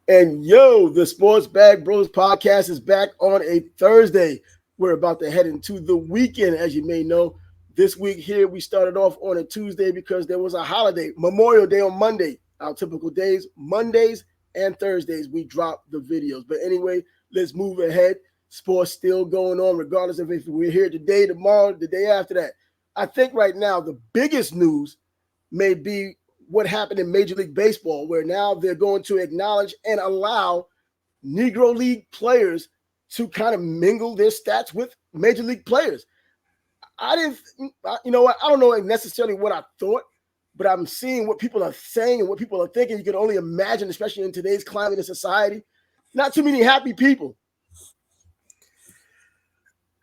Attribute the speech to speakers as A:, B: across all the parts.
A: And yo, the Sports Bag Bros podcast is back on a Thursday. We're about to head into the weekend, as you may know. This week here, we started off on a Tuesday because there was a holiday, Memorial Day on Monday. Our typical days, Mondays and Thursdays, we drop the videos. But anyway, let's move ahead. Sports still going on, regardless of if we're here today, tomorrow, the day after that. I think right now the biggest news may be what happened in Major League Baseball, where now they're going to acknowledge and allow Negro League players to kind of mingle their stats with Major League players. I don't know necessarily what I thought, but I'm seeing what people are saying and what people are thinking. You can only imagine, especially in today's climate and society, not too many happy people.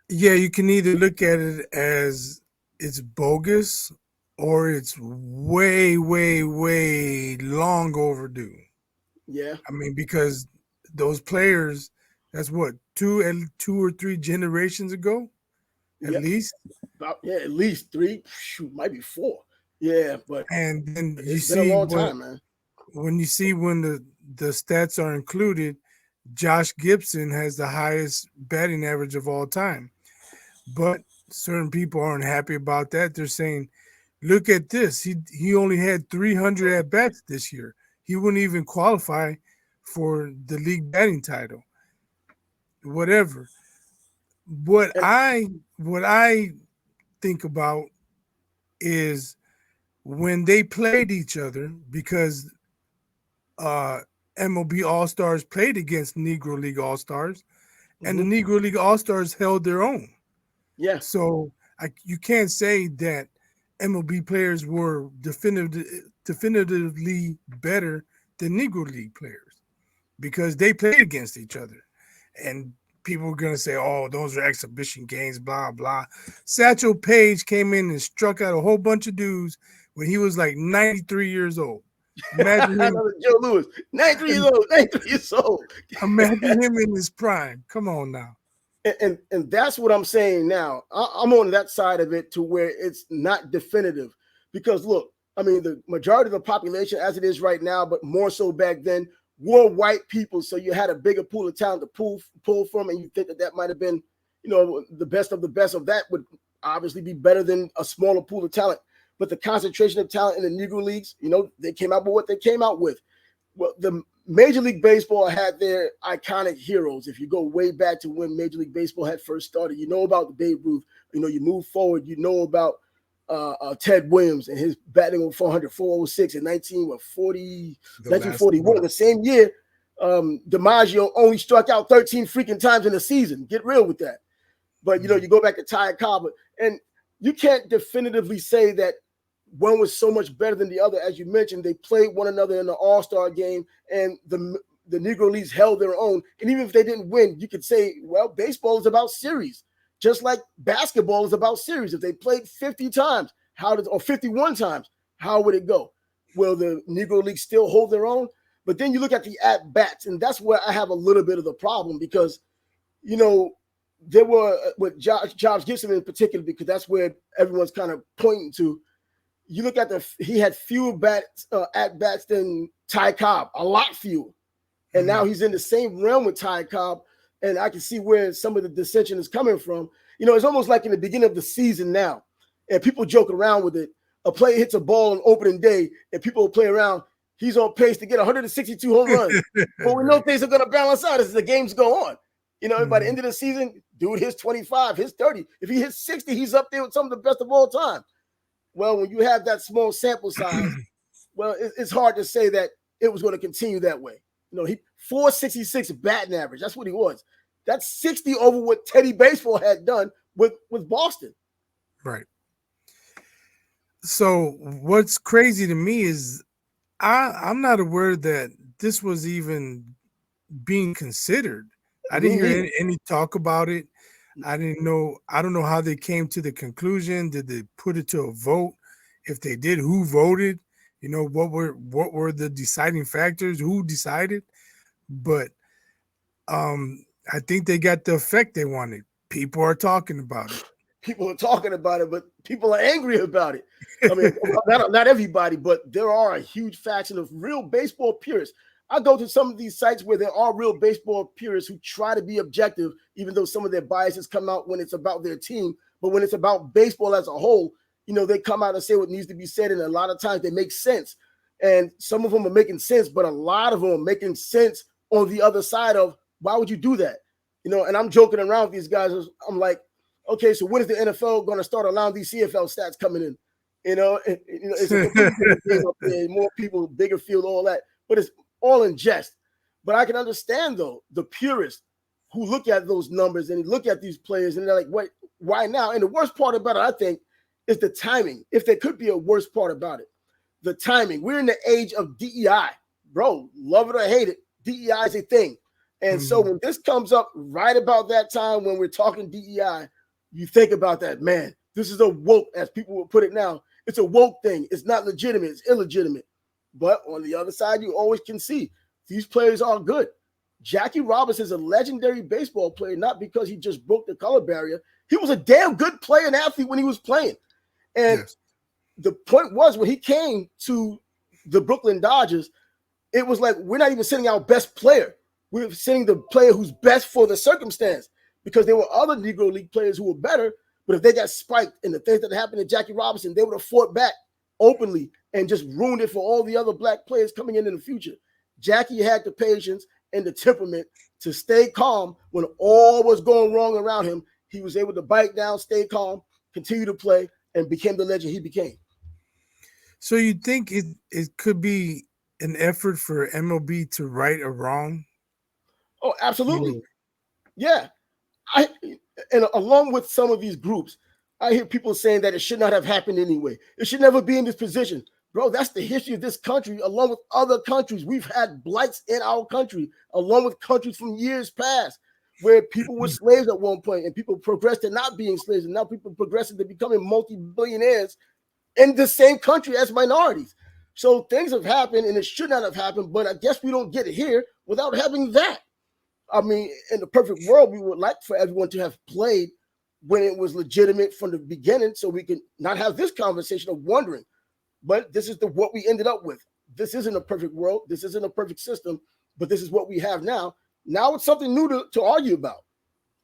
B: Yeah, you can either look at it as it's bogus or it's way, way, way long overdue.
A: Yeah.
B: I mean, because those players, that's what, two or three generations ago, at least?
A: At least three. Shoot, might be four. Yeah, but
B: and then you
A: it's been a long time, man.
B: When you see when the stats are included, Josh Gibson has the highest batting average of all time. But certain people aren't happy about that. They're saying, look at this. He only had 300 at-bats this year. He wouldn't even qualify for the league batting title. Whatever. What I think about is when they played each other, because MLB All-Stars played against Negro League All-Stars, and the Negro League All-Stars held their own.
A: Yeah.
B: So you can't say that MLB players were definitively better than Negro League players because they played against each other. And people are going to say, oh, those are exhibition games, blah, blah. Satchel Paige came in and struck out a whole bunch of dudes when he was like 93 years old.
A: Imagine him. Joe Louis, 93 years old.
B: Imagine him in his prime. Come on now.
A: And that's what I'm saying now. I'm on that side of it to where it's not definitive. Because, look, I mean, the majority of the population as it is right now, but more so back then, were white people. So you had a bigger pool of talent to pull from, and you think that might have been, the best of the best of that would obviously be better than a smaller pool of talent. But the concentration of talent in the Negro Leagues, they came out with what they came out with. Well, the Major League Baseball had their iconic heroes. If you go way back to when Major League Baseball had first started, you know about the Babe Ruth. You move forward, you know about Ted Williams and his batting over 400, 406 in 1941. The same year, DiMaggio only struck out 13 freaking times in a season. Get real with that. But, you go back to Ty Cobb, and you can't definitively say that one was so much better than the other. As you mentioned, they played one another in the All-Star game, and the Negro Leagues held their own. And even if they didn't win, you could say, well, baseball is about series, just like basketball is about series. If they played 50 times, or 51 times, how would it go? Will the Negro League still hold their own? But then you look at the at-bats, and that's where I have a little bit of the problem because, there were with Josh Gibson in particular, because that's where everyone's kind of pointing to. You look at he had fewer at-bats than Ty Cobb, a lot fewer. And now he's in the same realm with Ty Cobb, and I can see where some of the dissension is coming from. It's almost like in the beginning of the season now, and people joke around with it. A player hits a ball on opening day, and people will play around. He's on pace to get 162 home runs. But we know things are going to balance out as the games go on. By the end of the season, dude hits 25, hits 30. If he hits 60, he's up there with some of the best of all time. Well, when you have that small sample size, it's hard to say that it was going to continue that way. He 466 batting average. That's what he was. That's 60 over what Teddy Baseball had done with Boston.
B: Right. So what's crazy to me is I'm not aware that this was even being considered. I didn't hear any talk about it. I don't know how they came to the conclusion. Did they put it to a vote? If they did, who voted? What were the deciding factors? Who decided? But I think they got the effect they wanted. People are talking about it.
A: People are talking about it, but people are angry about it. I mean, not everybody, but there are a huge faction of real baseball purists. I go to some of these sites where there are real baseball purists who try to be objective, even though some of their biases come out when it's about their team. But when it's about baseball as a whole, they come out and say what needs to be said, and a lot of times they make sense. And some of them are making sense, but a lot of them are making sense on the other side of, why would you do that? And I'm joking around with these guys. I'm like, okay, so when is the NFL going to start allowing these CFL stats coming in? It's a completely different game up there, more people, bigger field, all that. But it's all in jest. But I can understand, though, the purists who look at those numbers and look at these players and they're like, wait, why now? And the worst part about it, I think, is the timing. If there could be a worse part about it, the timing. We're in the age of DEI. Bro, love it or hate it, DEI is a thing. And so when this comes up right about that time when we're talking DEI, you think about that, man, this is a woke, as people will put it now. It's a woke thing. It's not legitimate. It's illegitimate. But on the other side, you always can see these players are good. Jackie Robinson is a legendary baseball player, not because he just broke the color barrier. He was a damn good player and athlete when he was playing. And the point was, when he came to the Brooklyn Dodgers, it was like, we're not even sending our best player. We're sending the player who's best for the circumstance, because there were other Negro League players who were better. But if they got spiked and the things that happened to Jackie Robinson, they would have fought back openly and just ruined it for all the other black players coming in the future. Jackie had the patience and the temperament to stay calm when all was going wrong around him. He was able to bite down, stay calm, continue to play, and became the legend he became.
B: So you think it could be an effort for MLB to right a wrong?
A: Oh, absolutely. Yeah. And along with some of these groups, I hear people saying that it should not have happened anyway. It should never be in this position. Bro, that's the history of this country, along with other countries. We've had blights in our country, along with countries from years past, where people were slaves at one point and people progressed to not being slaves, and now people progressed to becoming multi-billionaires in the same country as minorities. So things have happened, and it should not have happened, but I guess we don't get it here without having that. I mean, in the perfect world, we would like for everyone to have played when it was legitimate from the beginning, so we can not have this conversation of wondering. But this is what we ended up with. This isn't a perfect world. This isn't a perfect system, but this is what we have now. Now it's something new to argue about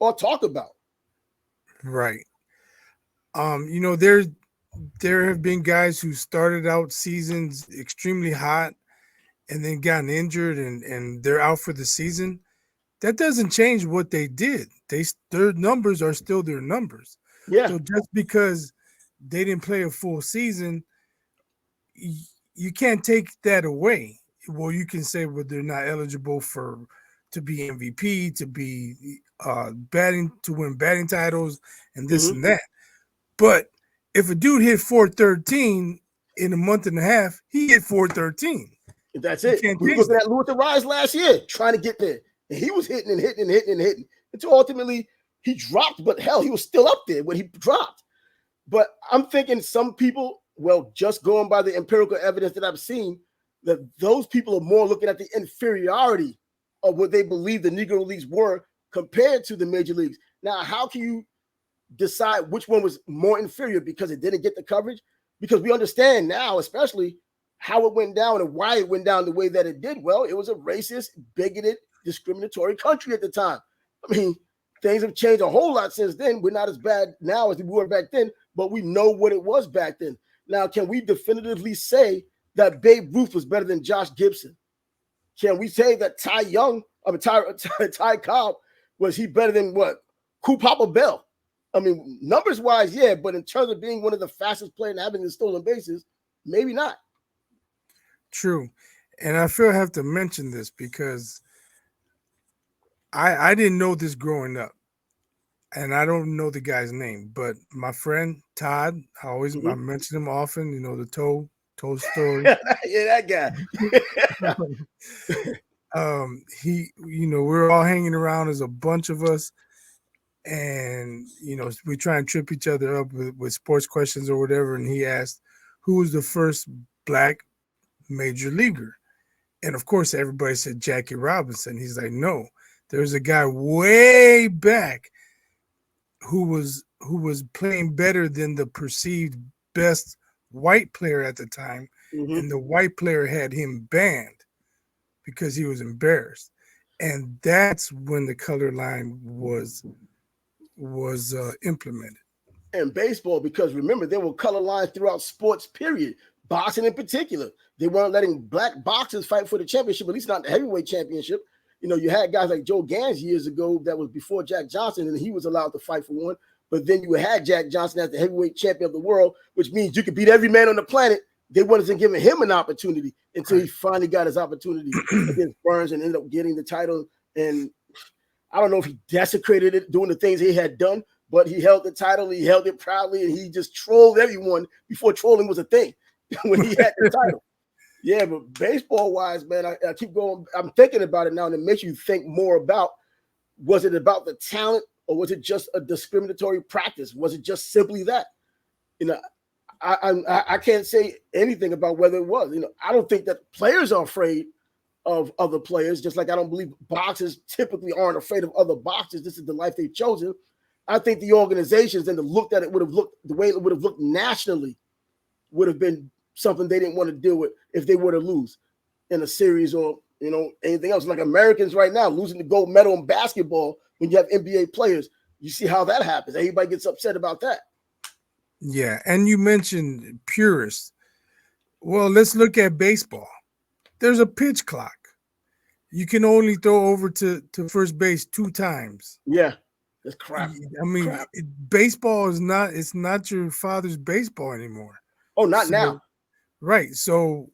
A: or talk about.
B: Right. There have been guys who started out seasons extremely hot and then gotten injured and they're out for the season. That doesn't change what they did. Their numbers are still their numbers.
A: Yeah.
B: So just because they didn't play a full season, you can't take that away. Well, you can say, well, they're not eligible to be MVP, to be to win batting titles, and this and that. But if a dude hit 413 in a month and a half, he hit 413.
A: That's it. We was at Luther Rise last year trying to get there. And he was hitting and hitting and hitting and hitting until ultimately he dropped, but hell, he was still up there when he dropped. But I'm thinking some people, well, just going by the empirical evidence that I've seen, that those people are more looking at the inferiority of what they believe the Negro Leagues were compared to the major leagues. Now, how can you decide which one was more inferior because it didn't get the coverage? Because we understand now, especially, how it went down and why it went down the way that it did. Well, it was a racist, bigoted, discriminatory country at the time. I mean, things have changed a whole lot since then. We're not as bad now as we were back then, but we know what it was back then. Now, can we definitively say that Babe Ruth was better than Josh Gibson? Can we say that Ty Cobb, was he better than what? Papa Bell? I mean, numbers wise, yeah, but in terms of being one of the fastest players and having the stolen bases, maybe not.
B: True. And I feel I have to mention this because I didn't know this growing up. And I don't know the guy's name, but my friend Todd, I mention him often, the toe story.
A: Yeah, that guy.
B: We're all hanging around as a bunch of us, and we try and trip each other up with sports questions or whatever. And he asked, who was the first black major leaguer? And of course, everybody said Jackie Robinson. He's like, no, there's a guy way back who was playing better than the perceived best white player at the time, and the white player had him banned. because he was embarrassed. And that's when the color line was implemented.
A: And baseball, because remember, there were color lines throughout sports, period. Boxing in particular. They weren't letting black boxers fight for the championship, at least not the heavyweight championship. You know, you had guys like Joe Gans years ago that was before Jack Johnson, and he was allowed to fight for one. But then you had Jack Johnson as the heavyweight champion of the world, which means you could beat every man on the planet. They wasn't giving him an opportunity until he finally got his opportunity against Burns and ended up getting the title. And I don't know if he desecrated it doing the things he had done, but he held the title, he held it proudly, and he just trolled everyone before trolling was a thing when he had the title. Yeah, but baseball-wise, man, I keep going. I'm thinking about it now, and it makes you think more about, was it about the talent or was it just a discriminatory practice? Was it just simply that? You know, I can't say anything about whether it was. You know, I don't think that players are afraid of other players, just like I don't believe boxers typically aren't afraid of other boxers. This is the life they've chosen. I think the organizations and the look that it would have looked, the way it would have looked nationally would have been something they didn't want to deal with if they were to lose in a series or, you know, anything else. Like Americans right now losing the gold medal in basketball when you have NBA players, you see how that happens. Everybody gets upset about that.
B: Yeah, and you mentioned purists. Well, let's look at baseball. There's a pitch clock. You can only throw over to first base 2 times.
A: Yeah, that's crap.
B: I mean, baseball is not, it's not your father's baseball anymore.
A: Oh, not now.
B: Right. So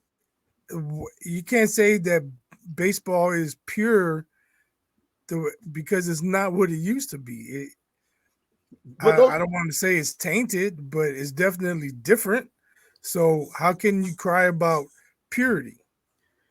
B: you can't say that baseball is pure because it's not what it used to be. I don't want to say it's tainted, but it's definitely different. So how can you cry about purity?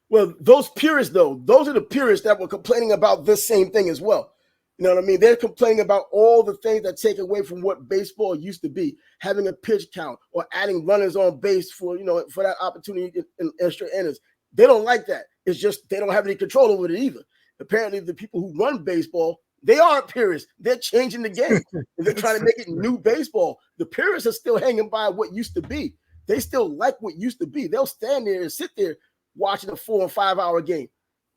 A: Well, those purists, though, those are the purists that were complaining about this same thing as well. You know what I mean? They're complaining about all the things that take away from what baseball used to be, having a pitch count or adding runners on base for, you know, for that opportunity in extra innings. They don't like that. It's just they don't have any control over it either. Apparently, the people who run baseball, they aren't purists. They're changing the game. They're trying to make it new baseball. The purists are still hanging by what used to be. They still like what used to be. They'll stand there and sit there watching a 4 and 5 hour game.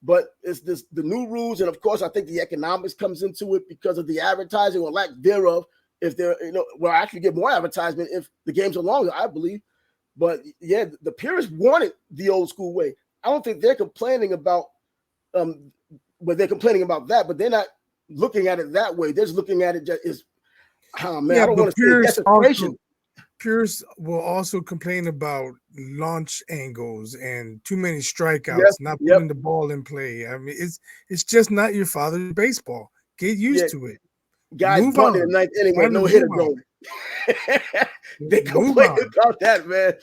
A: But it's this the new rules, and of course, I think the economics comes into it because of the advertising or lack thereof. If they're, you know, well, actually get more advertisement if the games are longer, I believe. But yeah, the purists wanted the old school way. I don't think they're complaining about, but they're complaining about that. But they're not looking at it that way. They're just looking at it just as, oh man,
B: yeah,
A: I don't want to say desecration.
B: Purists will also complain about launch angles and too many strikeouts, not putting the ball in play. I mean, it's just not your father's baseball. Get used to it.
A: Guys bunting in the ninth inning with no hitter going. They complain about that, man.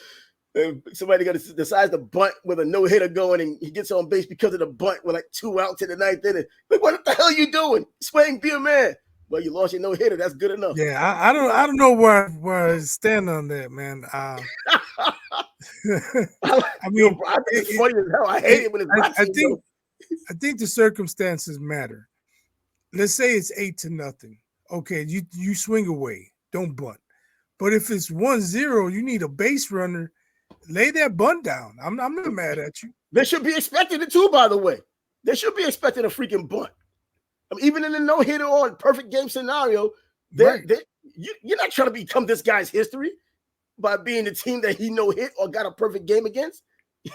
A: Somebody decides to bunt with a no hitter going, and he gets on base because of the bunt with like 2 outs in the ninth inning. Like, what the hell are you doing? Swing, be a man. Well, you lost your no hitter. That's good enough.
B: Yeah, I don't know where I stand on that, man. I mean,
A: I think it's funny as hell. I hate it when it's
B: I think the circumstances matter. Let's say it's 8-0. Okay, you swing away, don't bunt. But if it's 1-0, you need a base runner. Lay that bunt down. I'm not mad at you.
A: They should be expecting it too, by the way. They should be expecting a freaking bunt. I mean, even in a no-hitter or perfect game scenario, you're not trying to become this guy's history by being the team that he no-hit or got a perfect game against.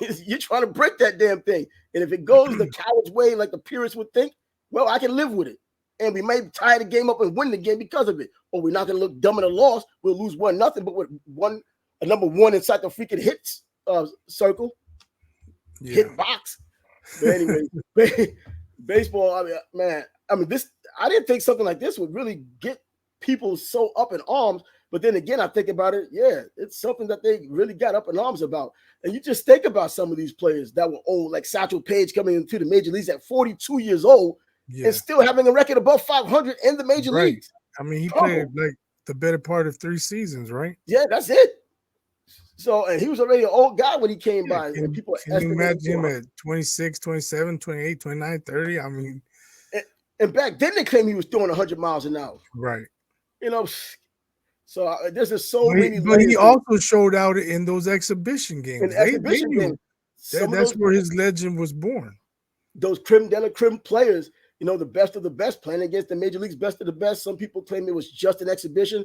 A: You're trying to break that damn thing. And if it goes the coward's way, like the purists would think, well, I can live with it. And we may tie the game up and win the game because of it. Or we're not going to look dumb in a loss. We'll lose 1-0, but with a number 1 inside the freaking hits circle, hit box. But anyway, baseball, I mean, man, I didn't think something like this would really get people so up in arms. But then again, I think about it. Yeah, it's something that they really got up in arms about. And you just think about some of these players that were old, like Satchel Paige coming into the major leagues at 42 years old and still having a record above 500 in the major leagues.
B: I mean, he played like the better part of 3 seasons, right?
A: Yeah, that's it. So, and he was already an old guy when he came by.
B: Can you imagine him at 26, 27, 28, 29, 30? I mean,
A: and back then they claimed he was throwing 100 miles an hour.
B: Right.
A: You know, so there's just so many.
B: But he also showed out in those exhibition games. That's where his legend was born.
A: those creme de la creme players, the best of the best playing against the major leagues best of the best. Some people claim it was just an exhibition.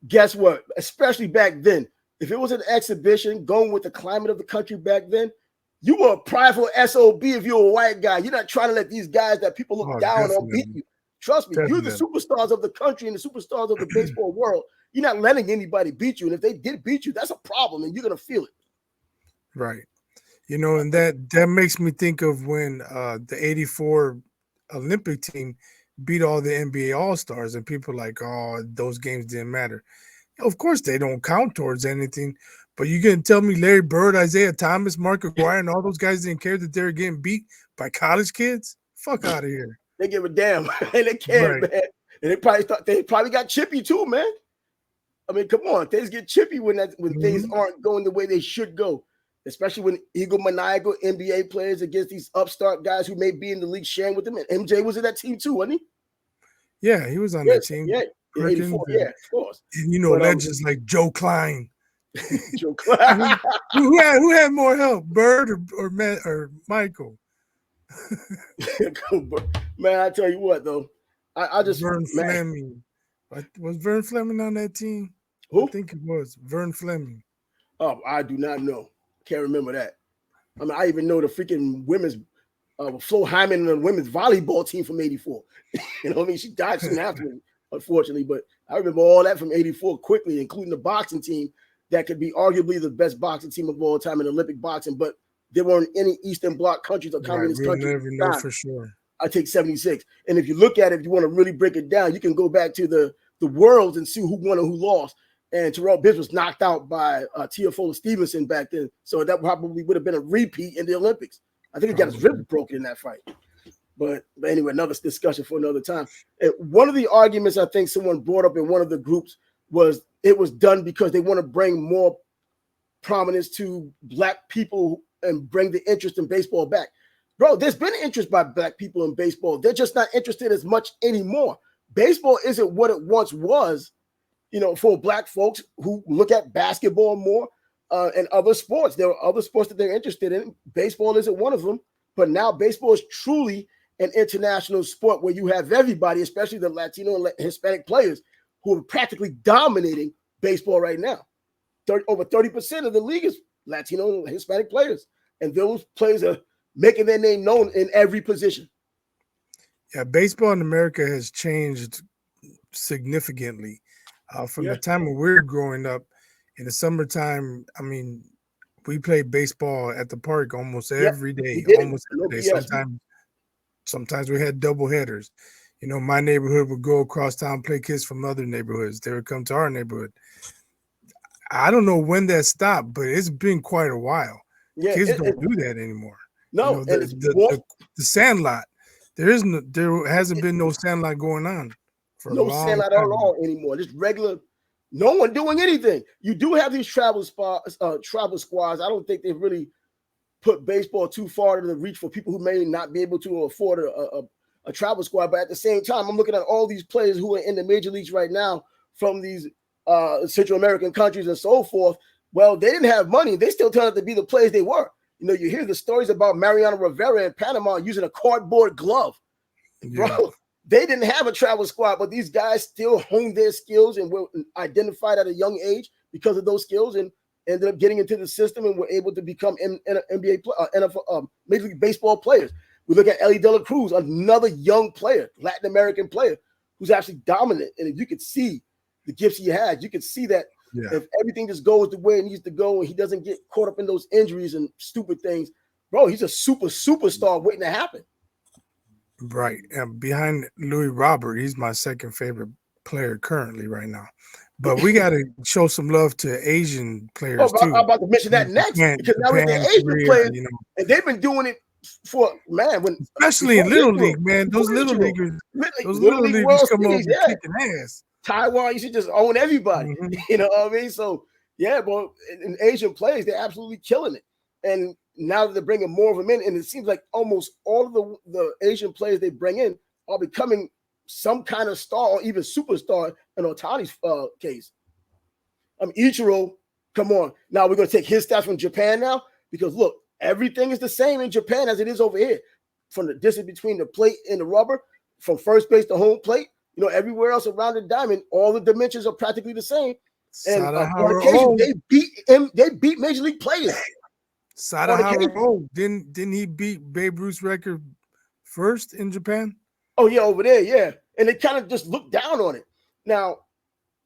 A: Guess what? Especially back then, if it was an exhibition going with the climate of the country back then, you were a prideful SOB if you're a white guy. You're not trying to let these guys that people look down on beat you. Trust me, you're the superstars of the country and the superstars of the baseball world. You're not letting anybody beat you. And if they did beat you, that's a problem, and you're going to feel it.
B: Right. And that makes me think of when the 84 Olympic team beat all the NBA All-Stars, and people are like, oh, those games didn't matter. Of course they don't count towards anything, but you can tell me Larry Bird, Isaiah Thomas, Mark Aguirre, and all those guys didn't care that they were getting beat by college kids? Fuck out of here.
A: They give a damn. And they care, man. And they probably got chippy too, man. I mean, come on. Things get chippy when things aren't going the way they should go, especially when egomaniacal NBA players against these upstart guys who may be in the league sharing with them. And MJ was in that team too, wasn't he?
B: Yeah, he was on that team.
A: Yeah, 84, yeah, of course.
B: And legends like Joe Klein.
A: Joe Klein.
B: who had more help, Bird or Michael?
A: Man, I tell you what, though. I just
B: Vern Fleming. Was Vern Fleming on that team?
A: Who?
B: I think it was Vern Fleming.
A: Oh, I do not know. Can't remember that. I mean, I even know the freaking women's Flo Hyman and the women's volleyball team from 84. You know what I mean? She died soon after, unfortunately. But I remember all that from 84 quickly, including the boxing team that could be arguably the best boxing team of all time in Olympic boxing. But there weren't any Eastern Bloc countries or communist countries.
B: We'll never know for sure.
A: I take 76. And if you look at it, if you want to really break it down, you can go back to the Worlds and see who won and who lost. And Terrell Bibbs was knocked out by Teofilo Stevenson back then. So that probably would have been a repeat in the Olympics. I think he got his rib broken in that fight. But anyway, another discussion for another time. And one of the arguments I think someone brought up in one of the groups was it was done because they want to bring more prominence to Black people and bring the interest in baseball back. Bro, there's been interest by Black people in baseball. They're just not interested as much anymore. Baseball isn't what it once was, for Black folks who look at basketball more and other sports. There are other sports that they're interested in. Baseball isn't one of them. But now baseball is truly an international sport where you have everybody, especially the Latino and Hispanic players, who are practically dominating baseball right now. Over 30% of the league is Latino and Hispanic players. And those players are making their name known in every position.
B: Yeah, baseball in America has changed significantly. From the time when we were growing up, in the summertime, I mean, we played baseball at the park almost every day. Almost every day. Sometimes we had double headers. My neighborhood would go across town, play kids from other neighborhoods. They would come to our neighborhood. I don't know when that stopped, but it's been quite a while. Yeah, kids don't do that anymore.
A: No,
B: the Sandlot. There hasn't been no Sandlot going on for
A: no
B: a long
A: Sandlot
B: time.
A: at all anymore. Just regular, no one doing anything. You do have these travel squads. I don't think they've really put baseball too far to the reach for people who may not be able to afford a travel squad. But at the same time, I'm looking at all these players who are in the major leagues right now from these Central American countries and so forth. Well, they didn't have money. They still turned out to be the players they were. You hear the stories about Mariano Rivera in Panama using a cardboard glove.
B: Yeah.
A: Bro, they didn't have a travel squad, but these guys still honed their skills and were identified at a young age because of those skills and ended up getting into the system and were able to become NBA, NFL, Major League Baseball players. We look at Ellie De La Cruz, another young player, Latin American player, who's actually dominant. And if you could see the gifts he has, you could see that if everything just goes the way it needs to go and he doesn't get caught up in those injuries and stupid things, bro, he's a superstar waiting to happen.
B: Right. And behind Louis Robert, he's my second favorite player currently right now. But we got to show some love to Asian players too.
A: I'm about to mention that next because now we're the Asian players, and they've been doing it for
B: especially in Little League, man. Those little leaguers come over kicking ass.
A: Taiwan, you should just own everybody. Mm-hmm. You know what I mean? So yeah, bro. And Asian players, they're absolutely killing it. And now that they're bringing more of them in, and it seems like almost all of the Asian players they bring in are becoming some kind of star or even superstar in Ohtani's case. Ichiro, come on. Now we're going to take his stats from Japan now because look, everything is the same in Japan as it is over here. from the distance between the plate and the rubber, from first base to home plate, everywhere else around the diamond, all the dimensions are practically the same. And on occasion, they beat major league players.
B: Didn't he beat Babe Ruth's record first in Japan?
A: Oh yeah, over there, yeah. And they kind of just looked down on it. Now,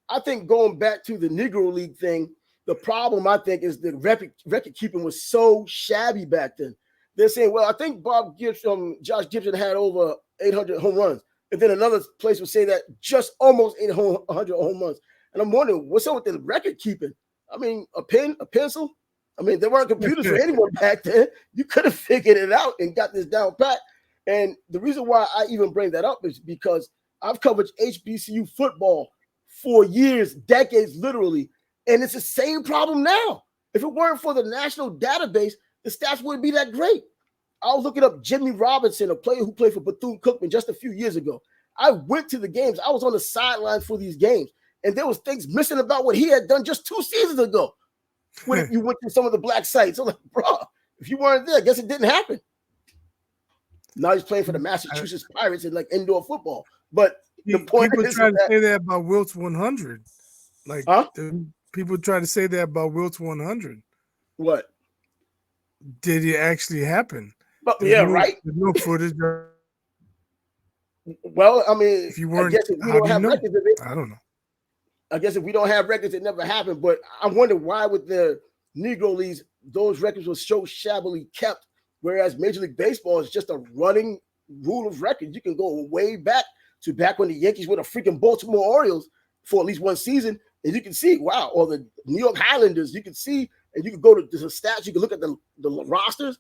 A: I think going back to the Negro League thing, the problem I think is the record keeping was so shabby back then. They're saying, well, I think Josh Gibson had over 800 home runs. And then another place would say that just almost 800 home runs. And I'm wondering, what's up with the record keeping? I mean, a pen, a pencil? I mean, there weren't computers for anyone back then. You could have figured it out and got this down pat. And the reason why I even bring that up is because I've covered HBCU football for years, decades, literally. And it's the same problem now. If it weren't for the national database, the stats wouldn't be that great. I was looking up Jimmy Robinson, a player who played for Bethune-Cookman just a few years ago. I went to the games. I was on the sidelines for these games. And there was things missing about what he had done just 2 seasons ago. When you went to some of the black sites. I'm like, bro, if you weren't there, I guess it didn't happen. Now he's playing for the Massachusetts Pirates in like indoor football. But the point
B: people
A: is
B: try to say that about Wilt's 100. Like people try to say that about Wilt's 100.
A: What?
B: Did it actually happen?
A: But right.
B: There's no footage.
A: Well, I mean,
B: if you weren't,
A: I guess if we don't have records of it,
B: I don't know.
A: I guess if we don't have records, it never happened. But I wonder why with the Negro Leagues, those records were so shabbily kept, whereas Major League Baseball is just a running rule of record. You can go way back to back when the Yankees were the freaking Baltimore Orioles for at least one season, and you can see, wow, or the New York Highlanders, you can see, and you can go to the stats, you can look at the rosters.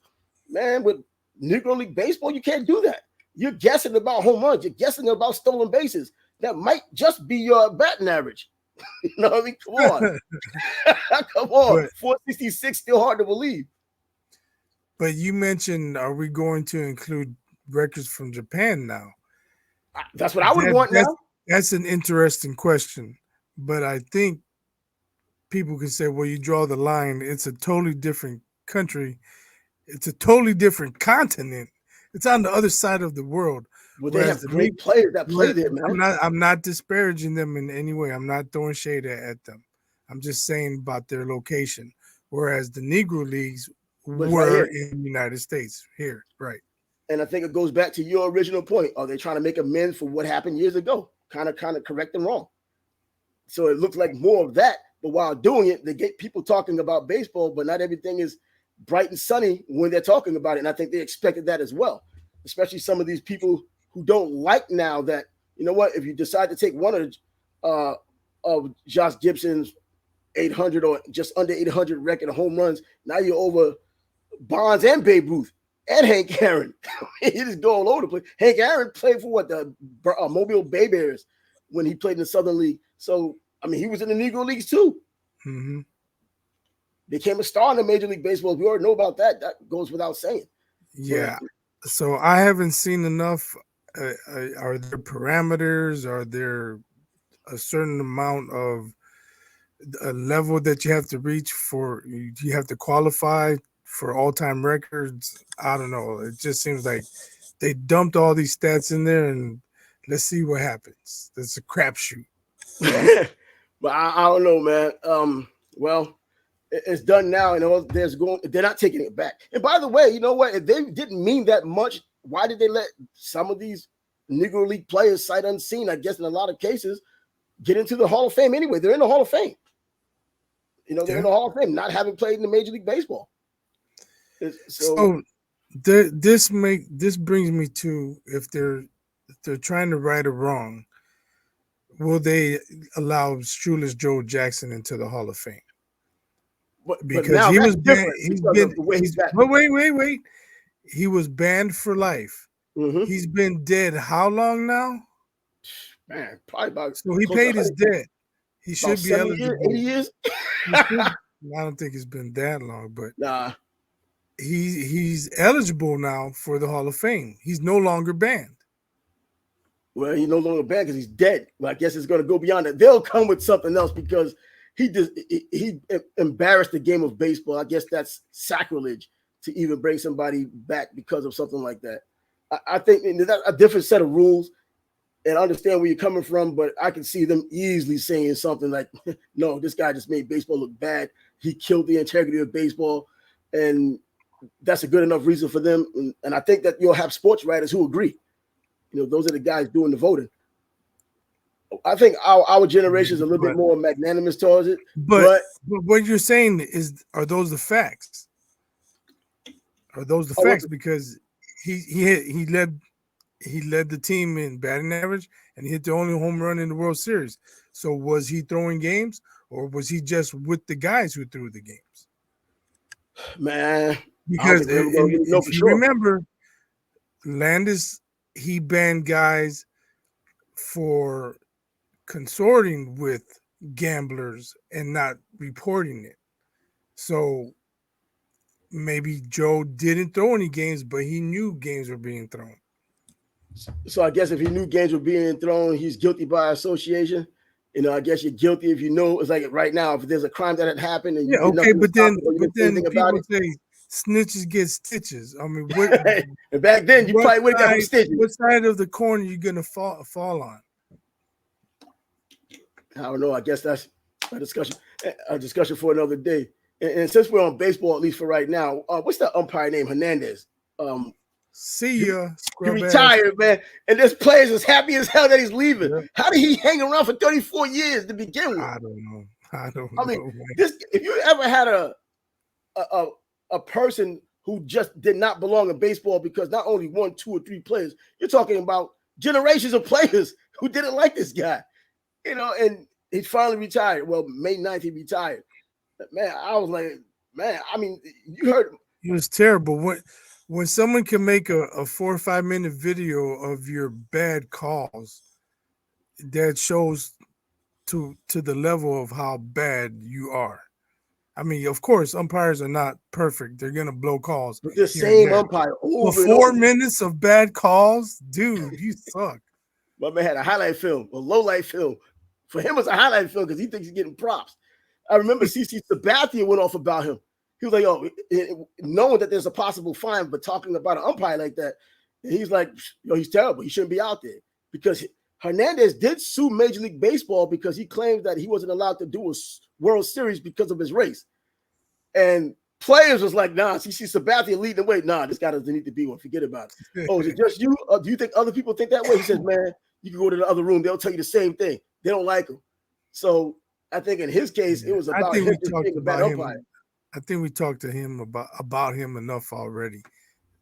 A: Man, with Negro League Baseball, you can't do that. You're guessing about home runs. You're guessing about stolen bases. That might just be your batting average. You know what I mean? Come on. Come on. But 466 still hard to believe.
B: But you mentioned, are we going to include records from Japan now?
A: That's what I would want now.
B: That's an interesting question. But I think people can say, well, you draw the line. It's a totally different country. It's a totally different continent. It's on the other side of the world.
A: Well, they have great players that play there, man.
B: I'm not disparaging them in any way. I'm not throwing shade at them. I'm just saying about their location. Whereas the Negro Leagues were in the United States here, right?
A: And I think it goes back to your original point. Are they trying to make amends for what happened years ago? Kind of correct and wrong. So it looks like more of that. But while doing it, they get people talking about baseball, but not everything is bright and sunny when they're talking about it. And I think they expected that as well, especially some of these people who don't like now that, you know what, if you decide to take one of Josh Gibson's 800 or just under 800 record of home runs, now you're over Bonds and Babe Ruth and Hank Aaron. You just go all over the place. Hank Aaron played for what, the Mobile Bay Bears when he played in the Southern League. So, I mean, he was in the Negro Leagues too.
B: Mm-hmm.
A: Became a star in the Major League Baseball. We already know about that. That goes without saying.
B: Yeah. So I haven't seen enough. Are there parameters? Are there a certain amount of a level that you have to reach for? You have to qualify for all-time records? I don't know. It just seems like they dumped all these stats in there, and let's see what happens. It's a crapshoot.
A: But I don't know, man. Well, it's done now, and they're not taking it back. And by the way, you know what? If they didn't mean that much, why did they let some of these Negro League players, sight unseen, I guess in a lot of cases, get into the Hall of Fame anyway? They're in the Hall of Fame. You know, they're in the Hall of Fame, not having played in the Major League Baseball.
B: So this brings me to, if they're trying to right a wrong, will they allow Shoeless Joe Jackson into the Hall of Fame? Because he was banned. Wait. He was banned for life.
A: Mm-hmm.
B: He's been dead how long now?
A: Man, probably about.
B: So he paid his debt. He should be eligible.
A: 80 years?
B: I don't think it's been that long, but
A: nah.
B: He's eligible now for the Hall of Fame. He's no longer banned.
A: Well, he's no longer banned because he's dead. Well, I guess it's going to go beyond that. They'll come with something else because he embarrassed the game of baseball. I guess that's sacrilege to even bring somebody back because of something like that. I think that's a different set of rules, and I understand where you're coming from, but I can see them easily saying something like, no, this guy just made baseball look bad. He killed the integrity of baseball, and that's a good enough reason for them. And I think that you'll have sports writers who agree. Those are the guys doing the voting. I think our generation is a little bit more magnanimous towards it.
B: But what you're saying are those the facts? Are those the facts? Because he led the team in batting average, and he hit the only home run in the World Series. So was he throwing games, or was he just with the guys who threw the games?
A: Man,
B: because if you remember, Landis, he banned guys for consorting with gamblers and not reporting it. So maybe Joe didn't throw any games, but he knew games were being thrown.
A: So I guess if he knew games were being thrown, he's guilty by association. I guess you're guilty if you know. It's like right now, if there's a crime that had happened, and
B: but then people say snitches get stitches. I mean,
A: and back then you probably would have got stitches.
B: What side of the corner are you gonna fall on?
A: I don't know. I guess that's a discussion for another day. And since we're on baseball, at least for right now, what's the umpire name? Hernandez.
B: See ya.
A: He retired, man. And this player's as happy as hell that he's leaving. Yeah. How did he hang around for 34 years to begin with?
B: I don't know. I mean,
A: if you ever had a person who just did not belong in baseball because not only 1, 2, or 3 players, you're talking about generations of players who didn't like this guy. And he finally retired. Well, May 9th, he retired. Man, I was like, man, I mean, you heard.
B: It was terrible. When someone can make a 4 or 5 minute video of your bad calls, that shows to the level of how bad you are. I mean, of course, umpires are not perfect. They're going to blow calls.
A: But the same umpire.
B: For 4 minutes of bad calls, dude, you suck.
A: My man had a highlight film, a low light film. For him, it's a highlight film because he thinks he's getting props. I remember CC Sabathia went off about him. He was like, knowing that there's a possible fine, but talking about an umpire like that, and he's like, he's terrible. He shouldn't be out there. Because Hernandez did sue Major League Baseball because he claims that he wasn't allowed to do a World Series because of his race. And players was like, nah, CC Sabathia leading the way. Nah, this guy doesn't need to be one. Forget about it. Oh, is it just you? Do you think other people think that way? He says, man, you can go to the other room. They'll tell you the same thing. They don't like him. So I think in his case, it was about him being a bad umpire.
B: I think we talked to him about him enough already.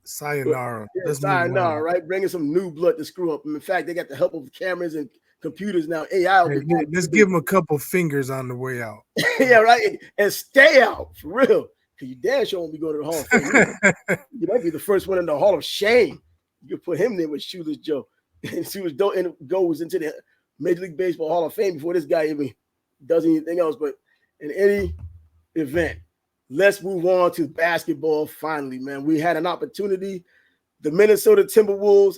B: Sayonara.
A: Yeah, sayonara, right? Bringing some new blood to screw up. In fact, they got the help of cameras and computers now. AI.
B: Let's give him a couple fingers on the way out.
A: Yeah, right. And stay out for real. Because you damn sure won't be going to the Hall of Fame. You might be the first one in the Hall of Shame. You could put him there with Shoeless Joe. And Shoeless Joe goes into the Major League Baseball Hall of Fame before this guy even does anything else. But in any event, let's move on to basketball finally, man. We had an opportunity. The Minnesota Timberwolves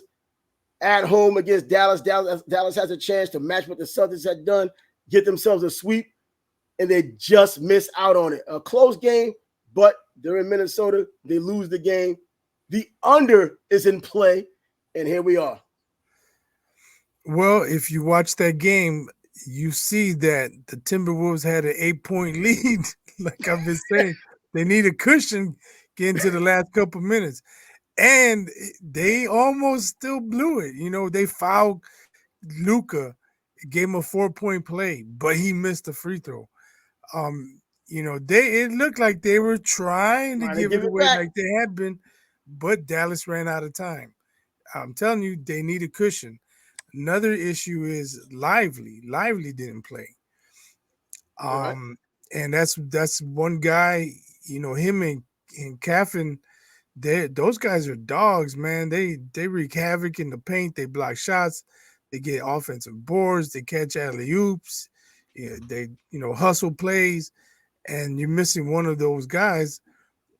A: at home against Dallas. Dallas has a chance to match what the Celtics had done, get themselves a sweep, and they just miss out on it. A close game, but they're in Minnesota. They lose the game. The under is in play, and here we are.
B: Well, if you watch that game, you see that the Timberwolves had an 8-point lead. Like I've been saying, they need a cushion getting to the last couple minutes. And they almost still blew it. They fouled Luka, gave him a 4-point play, but he missed the free throw. It looked like they were trying to give it away like they had been, but Dallas ran out of time. I'm telling you, they need a cushion. Another issue is Lively. Lively didn't play. And that's one guy, him and Caffin, those guys are dogs, man. They wreak havoc in the paint. They block shots. They get offensive boards. They catch alley-oops. They hustle plays. And you're missing one of those guys,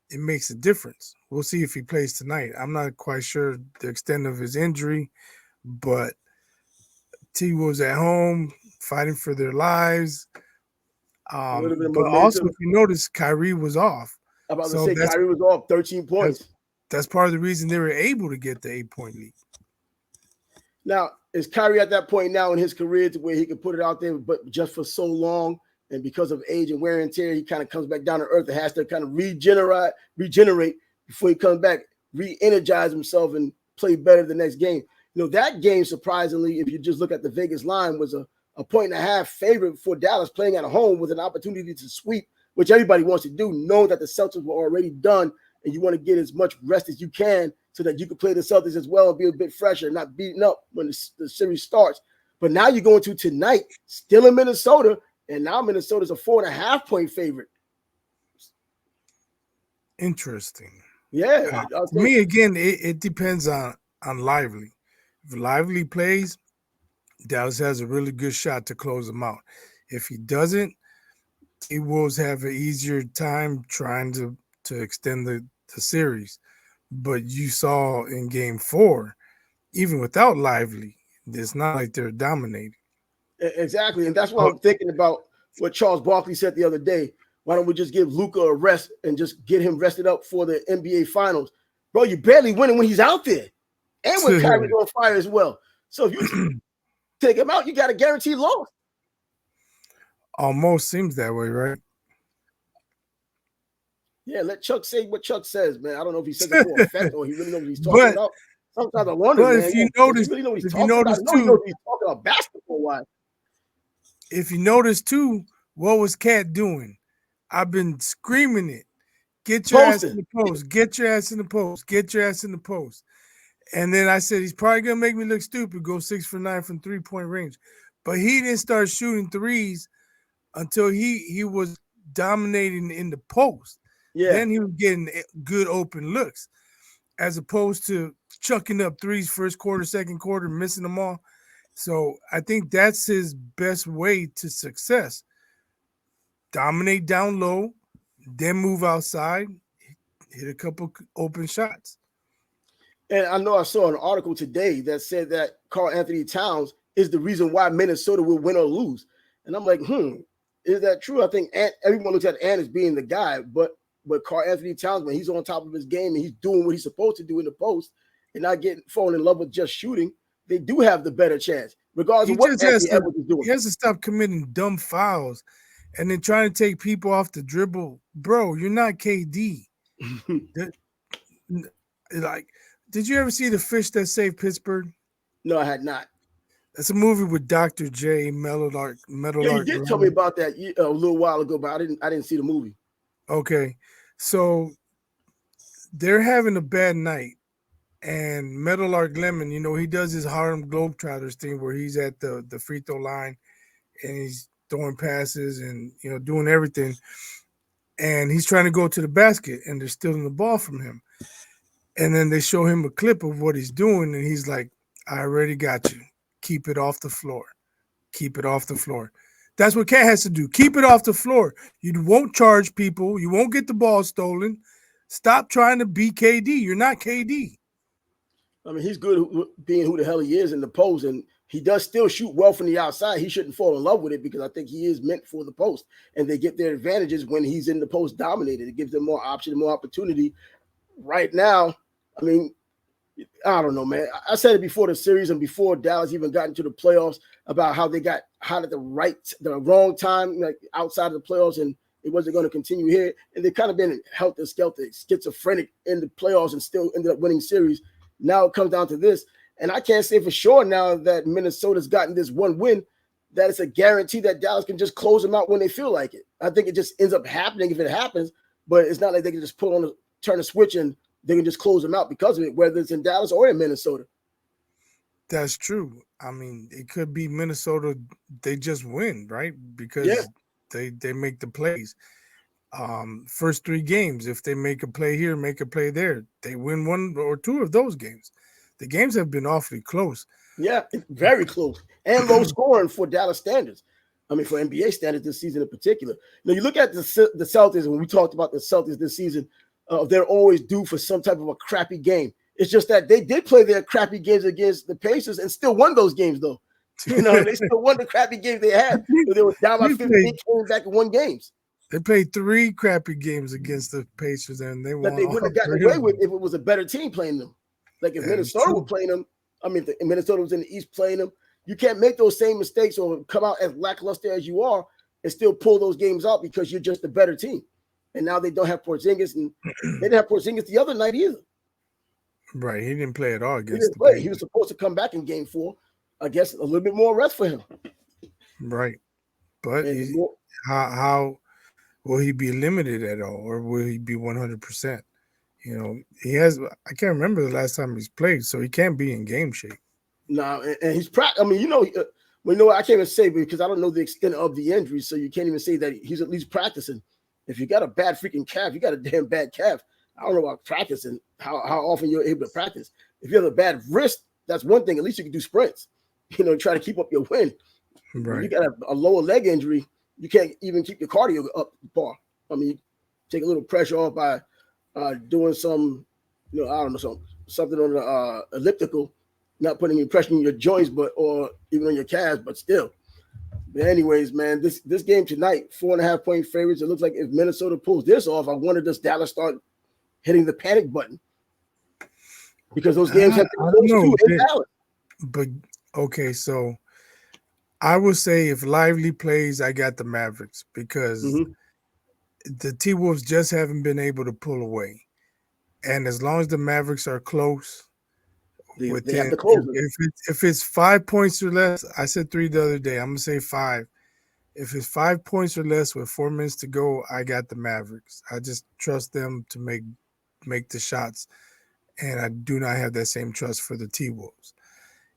B: it makes a difference. We'll see if he plays tonight. I'm not quite sure the extent of his injury, but T-Wolves at home fighting for their lives. But also, if you notice, Kyrie was off.
A: I'm about to say Kyrie was off 13 points.
B: that's part of the reason they were able to get the 8-point lead.
A: Now, is Kyrie at that point now in his career to where he can put it out there, but just for so long, and because of age and wear and tear, he kind of comes back down to earth and has to kind of regenerate before he comes back, re-energize himself and play better the next game. That game, surprisingly, if you just look at the Vegas line, was a 1.5 favorite for Dallas playing at home with an opportunity to sweep, which everybody wants to do, knowing that the Celtics were already done and you want to get as much rest as you can so that you can play the Celtics as well and be a bit fresher, not beaten up when the series starts. But now you're going to tonight, still in Minnesota, and now Minnesota's a 4.5-point favorite.
B: Interesting.
A: Yeah.
B: To me, again, it depends on Lively. If Lively plays, Dallas has a really good shot to close them out. If he doesn't, the Wolves have an easier time trying to extend the series. But you saw in game 4, even without Lively, it's not like they're dominating.
A: Exactly. And that's what I'm thinking about what Charles Barkley said the other day. Why don't we just give Luka a rest and just get him rested up for the NBA Finals? Bro, you're barely winning when he's out there. And when Kyrie's on fire as well. So if you take him out, you got a guaranteed loss.
B: Almost seems that way, right?
A: Yeah, let Chuck say what Chuck says, man. I don't know if he says it for effect or he really knows what he's talking about. Sometimes I wonder, man.
B: If you notice,
A: really know what he's talking about. He knows he's talking about basketball-wise.
B: If you notice, too, what was Cat doing? I've been screaming it. Get your ass in the post. Get your ass in the post. Get your ass in the post. And then I said, he's probably going to make me look stupid, go 6 for 9 from 3-point range. But he didn't start shooting threes until he was dominating in the post. Yeah. Then he was getting good open looks as opposed to chucking up threes first quarter, second quarter, missing them all. So I think that's his best way to success. Dominate down low, then move outside, hit a couple open shots.
A: And I know I saw an article today that said that Karl Anthony Towns is the reason why Minnesota will win or lose. And I'm like, is that true? I think everyone looks at Ant as being the guy, but Karl Anthony Towns, when he's on top of his game and he's doing what he's supposed to do in the post and not falling in love with just shooting, they do have the better chance, regardless of what Anthony Edwards is doing.
B: He has to stop committing dumb fouls and then trying to take people off the dribble. Bro, you're not KD. Did you ever see The Fish That Saved Pittsburgh?
A: No, I had not.
B: That's a movie with Dr. J. Meadowlark.
A: Yeah, you did tell me about that a little while ago, but I didn't see the movie.
B: Okay, so they're having a bad night, and Meadowlark Lemon, he does his Harlem Globetrotters thing where he's at the free throw line and he's throwing passes and doing everything, and he's trying to go to the basket and they're stealing the ball from him. And then they show him a clip of what he's doing, and he's like, I already got you. Keep it off the floor. Keep it off the floor. That's what Cat has to do. Keep it off the floor. You won't charge people. You won't get the ball stolen. Stop trying to be KD. You're not KD.
A: I mean, he's good being who the hell he is in the post, and he does still shoot well from the outside. He shouldn't fall in love with it because I think he is meant for the post, and they get their advantages when he's in the post dominated. It gives them more option, more opportunity. Right now, I mean, I don't know, man. I said it before the series and before Dallas even got into the playoffs about how they got hot at the wrong time, like outside of the playoffs, and it wasn't going to continue here. And they've kind of been helter-skelter, schizophrenic in the playoffs and still ended up winning series. Now it comes down to this. And I can't say for sure now that Minnesota's gotten this one win that it's a guarantee that Dallas can just close them out when they feel like it. I think it just ends up happening if it happens, but it's not like they can just turn a switch and they can just close them out because of it, whether it's in Dallas or in Minnesota.
B: That's true. I mean, it could be Minnesota. They just win, right? Because they make the plays. First 3 games, if they make a play here, make a play there, they win 1 or 2 of those games. The games have been awfully close.
A: Yeah, very close and low scoring for Dallas standards. I mean, for NBA standards this season in particular. Now, you look at the Celtics, and when we talked about the Celtics this season, they're always due for some type of a crappy game. It's just that they did play their crappy games against the Pacers and still won those games, though. They still won the crappy games they had. They were down by 15, came back and won games.
B: They played 3 crappy games against the Pacers, and they won.
A: That they wouldn't have gotten away with if it was a better team playing them. Like if Minnesota were playing them, I mean, if Minnesota was in the East playing them, you can't make those same mistakes or come out as lackluster as you are and still pull those games out because you're just a better team. And now they don't have Porzingis, and they didn't have Porzingis the other night either.
B: Right, he didn't play at all against the Pacers.
A: He was supposed to come back in Game 4. I guess a little bit more rest for him.
B: Right, but how will he be limited at all, or will he be 100%? You know, he has. I can't remember the last time he's played, so he can't be in game shape.
A: No, and he's I mean, you know, I can't even say because I don't know the extent of the injury, so you can't even say that he's at least practicing. If you got a bad freaking calf, you got a damn bad calf. I don't know about practicing, how often you're able to practice. If you have a bad wrist, that's one thing. At least you can do sprints. You know, try to keep up your wind.
B: Right.
A: You got a lower leg injury, you can't even keep your cardio up par. I mean, you take a little pressure off by doing some, you know, I don't know, something on the elliptical, not putting any pressure in your joints, or even on your calves, but still. But anyways, man, this game tonight, 4.5-point favorites. It looks like if Minnesota pulls this off, I wonder does Dallas start hitting the panic button? Because those games have to be close to in Dallas.
B: But okay, so I would say if Lively plays, I got the Mavericks because the T-Wolves just haven't been able to pull away. And as long as the Mavericks are close,
A: they have to close
B: if it's 5 points or less, I said 3 the other day. I'm going to say 5. If it's 5 points or less with 4 minutes to go, I got the Mavericks. I just trust them to make the shots. And I do not have that same trust for the T-Wolves.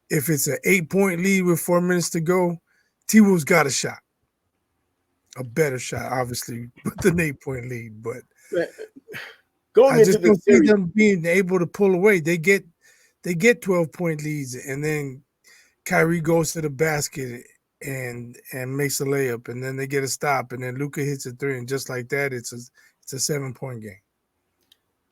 B: If it's an 8-point lead with 4 minutes to go, T-Wolves got a shot. A better shot, obviously, with an 8-point lead. But I just don't see them being able to pull away. They get 12-point leads, and then Kyrie goes to the basket and makes a layup, and then they get a stop, and then Luka hits a 3, and just like that, it's a 7-point game.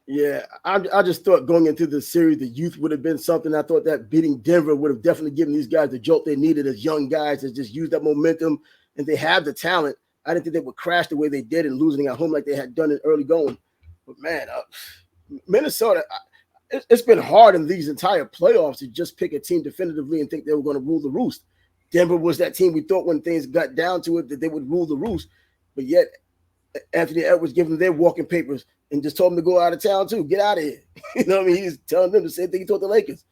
A: Yeah, I just thought going into the series, the youth would have been something. I thought that beating Denver would have definitely given these guys the jolt they needed as young guys to just use that momentum, and they have the talent. I didn't think they would crash the way they did and losing at home like they had done it early going. But, man, Minnesota, it's been hard in these entire playoffs to just pick a team definitively and think they were going to rule the roost. Denver was that team we thought when things got down to it that they would rule the roost, but yet Anthony Edwards gave them their walking papers and just told them to go out of town too. Get out of here. You know what I mean? He's telling them the same thing he told the Lakers.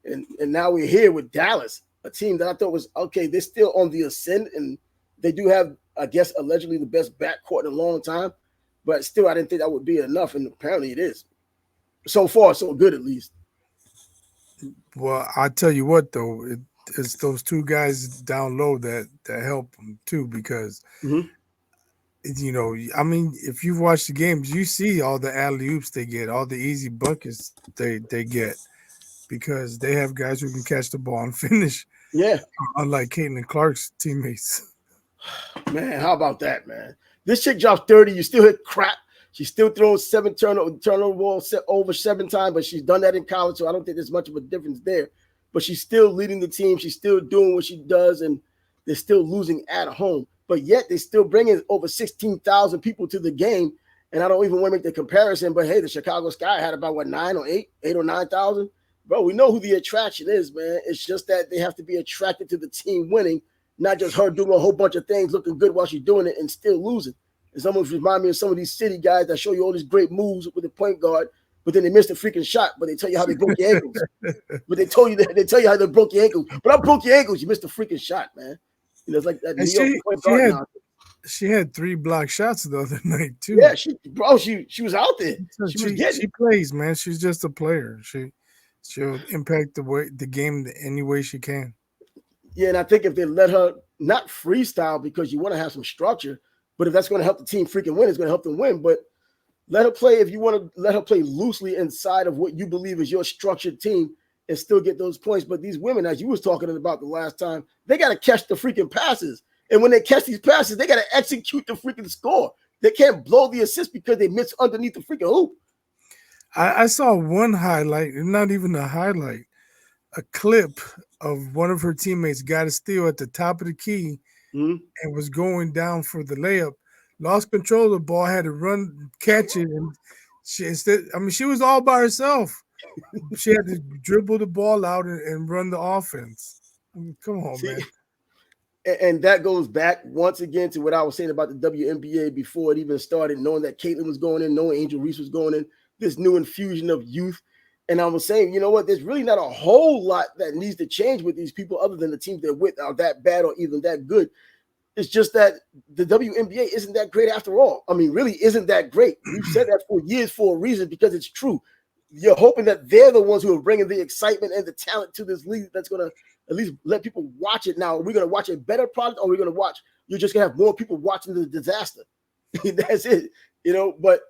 A: And now we're here with Dallas, a team that I thought was, okay, they're still on the ascent, and they do have, I guess, allegedly the best backcourt in a long time. But still, I didn't think that would be enough, and apparently it is. So far, so good at least.
B: Well, I tell you what, though, it's those 2 guys down low that help them too, because you know, I mean, if you've watched the games, you see all the alley-oops they get, all the easy buckets they get, because they have guys who can catch the ball and finish.
A: Yeah.
B: Unlike Caitlin Clark's teammates.
A: Man, how about that, man? This chick drops 30, you still hit crap. She's still throwing 7 turnover balls over 7 times, but she's done that in college, so I don't think there's much of a difference there. But she's still leading the team. She's still doing what she does, and they're still losing at home. But yet they still bringing over 16,000 people to the game. And I don't even want to make the comparison, but hey, the Chicago Sky had about 9 or 8 or 9,000. Bro, we know who the attraction is, man. It's just that they have to be attracted to the team winning, not just her doing a whole bunch of things, looking good while she's doing it and still losing. It's almost remind me of some of these city guys that show you all these great moves with the point guard, but then they missed a freaking shot, but they tell you how they broke your ankles. But they tell you how they broke your ankles. But I broke your ankles, you missed a freaking shot, man. You know, it's like that.
B: She had 3 block shots the other night too.
A: Yeah, she was out there. She
B: plays, man. She's just a player. She'll impact the game any way she can.
A: Yeah, and I think if they let her not freestyle, because you want to have some structure, but if that's going to help the team freaking win, it's going to help them win. But let her play, if you want to let her play loosely inside of what you believe is your structured team and still get those points. But these women, as you was talking about the last time, they got to catch the freaking passes. And when they catch these passes, they got to execute the freaking score. They can't blow the assist because they miss underneath the freaking hoop.
B: I saw one highlight, not even a highlight, a clip of one of her teammates got a steal at the top of the key and was going down for the layup. lost control of the ball, had to run, catch it, and she was all by herself. She had to dribble the ball out and run the offense. I mean, come on,
A: See,
B: man.
A: and that goes back once again to what I was saying about the WNBA before it even started, knowing that Caitlin was going in, knowing Angel Reese was going in, this new infusion of youth. And I was saying, you know what, there's really not a whole lot that needs to change with these people other than the teams they're with are that bad or even that good. It's just that the WNBA isn't that great after all. I mean, really isn't that great. We've said that for years for a reason because it's true. You're hoping that they're the ones who are bringing the excitement and the talent to this league that's going to at least let people watch it. Now, are we going to watch a better product, or are we going to watch? You're just going to have more people watching the disaster. That's it, But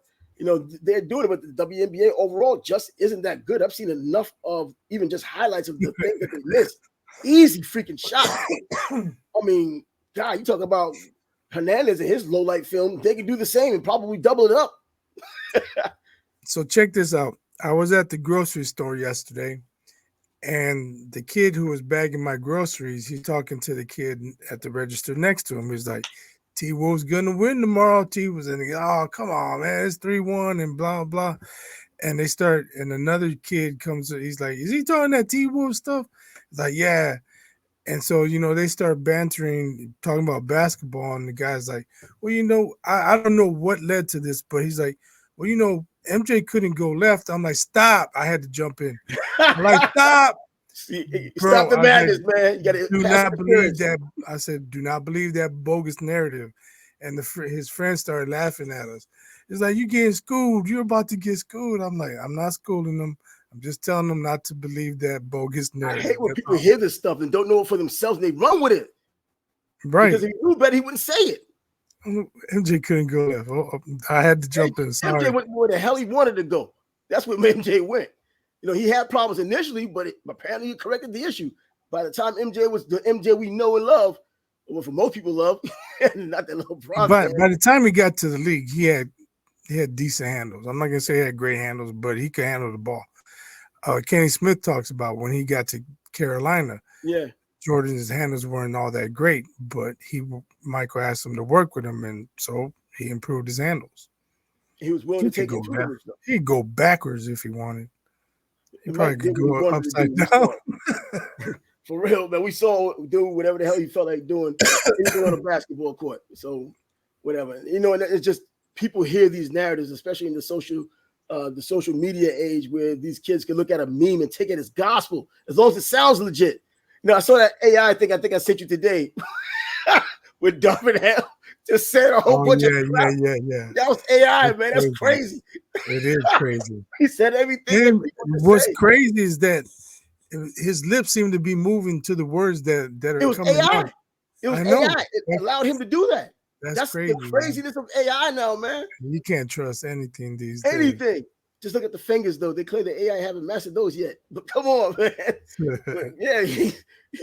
A: they're doing it, but the WNBA overall just isn't that good. I've seen enough of even just highlights of the things that they missed. Easy freaking shot. I mean, God, you talk about Hernandez and his low light film. They could do the same and probably double it up.
B: So check this out. I was at the grocery store yesterday, and the kid who was bagging my groceries, he's talking to the kid at the register next to him. He's like, T-Wolves gonna win tomorrow. T was in. Oh, come on, man, it's 3-1 and blah blah. And they start, and another kid comes. He's like, is he talking that T-Wolves stuff? He's like, yeah. And so they start bantering, talking about basketball, and the guy's like, well, I don't know what led to this, but he's like, well, MJ couldn't go left. I'm like, stop. I had to jump in. I'm like, stop.
A: Stop the madness, man. You gotta
B: do not believe that. I said, do not believe that bogus narrative. And his friends started laughing at us. It's like, you getting schooled. You're about to get schooled. I'm like, I'm not schooling them. I'm just telling them not to believe that bogus narrative.
A: I hate when people hear this stuff and don't know it for themselves and they run with it.
B: Right.
A: Because if he knew better, he wouldn't say it.
B: MJ couldn't go left. I had to jump in. Sorry.
A: MJ went where the hell he wanted to go. That's where MJ went. He had problems initially, but apparently he corrected the issue. By the time MJ was the MJ we know and love, well, for most people love, not that little problem.
B: But by the time he got to the league, he had decent handles. I'm not gonna say he had great handles, but he could handle the ball. Kenny Smith talks about when he got to Carolina.
A: Yeah.
B: Jordan's handles weren't all that great, but Michael asked him to work with him, and so he improved his handles.
A: He was willing to take it to
B: He'd go backwards if he wanted. He probably could go upside down.
A: For real, man. We saw him do whatever the hell he felt like doing. He on a basketball court. So whatever. And it's just people hear these narratives, especially in the social media age, where these kids can look at a meme and take it as gospel, as long as it sounds legit. I saw that AI thing. I think I sent you today with Duffin Hell just said a whole bunch of crap.
B: Yeah.
A: That was AI, man. That's crazy.
B: It is crazy.
A: He said everything.
B: What's crazy is that his lips seem to be moving to the words that are coming out.
A: It was AI. It allowed him to do that. That's
B: crazy.
A: The craziness of AI now, man.
B: You can't trust anything these days.
A: Anything. Just look at the fingers, though. They claim the AI haven't mastered those yet. But come on, man. Yeah, he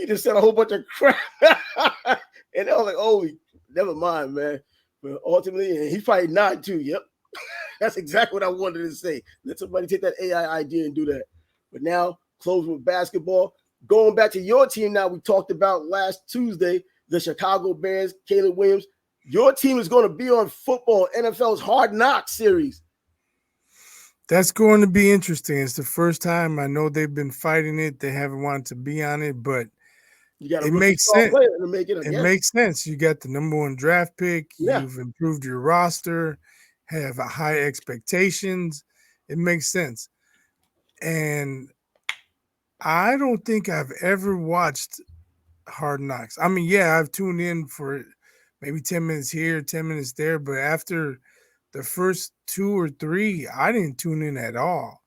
A: just said a whole bunch of crap. And I was like, oh, never mind, man. But ultimately, he probably nodded too. Yep. That's exactly what I wanted to say. Let somebody take that AI idea and do that. But now, close with basketball. Going back to your team now, we talked about last Tuesday, the Chicago Bears, Caleb Williams. Your team is going to be on football, NFL's Hard Knocks series.
B: That's going to be interesting. It's the first time. I know they've been fighting it. They haven't wanted to be on it, but it makes sense. It makes sense. You got the number 1 draft pick. Yeah. You've improved your roster, have high expectations. It makes sense. And I don't think I've ever watched Hard Knocks. I mean, yeah, I've tuned in for maybe 10 minutes here, 10 minutes there, but after the first 2 or 3, I didn't tune in at all.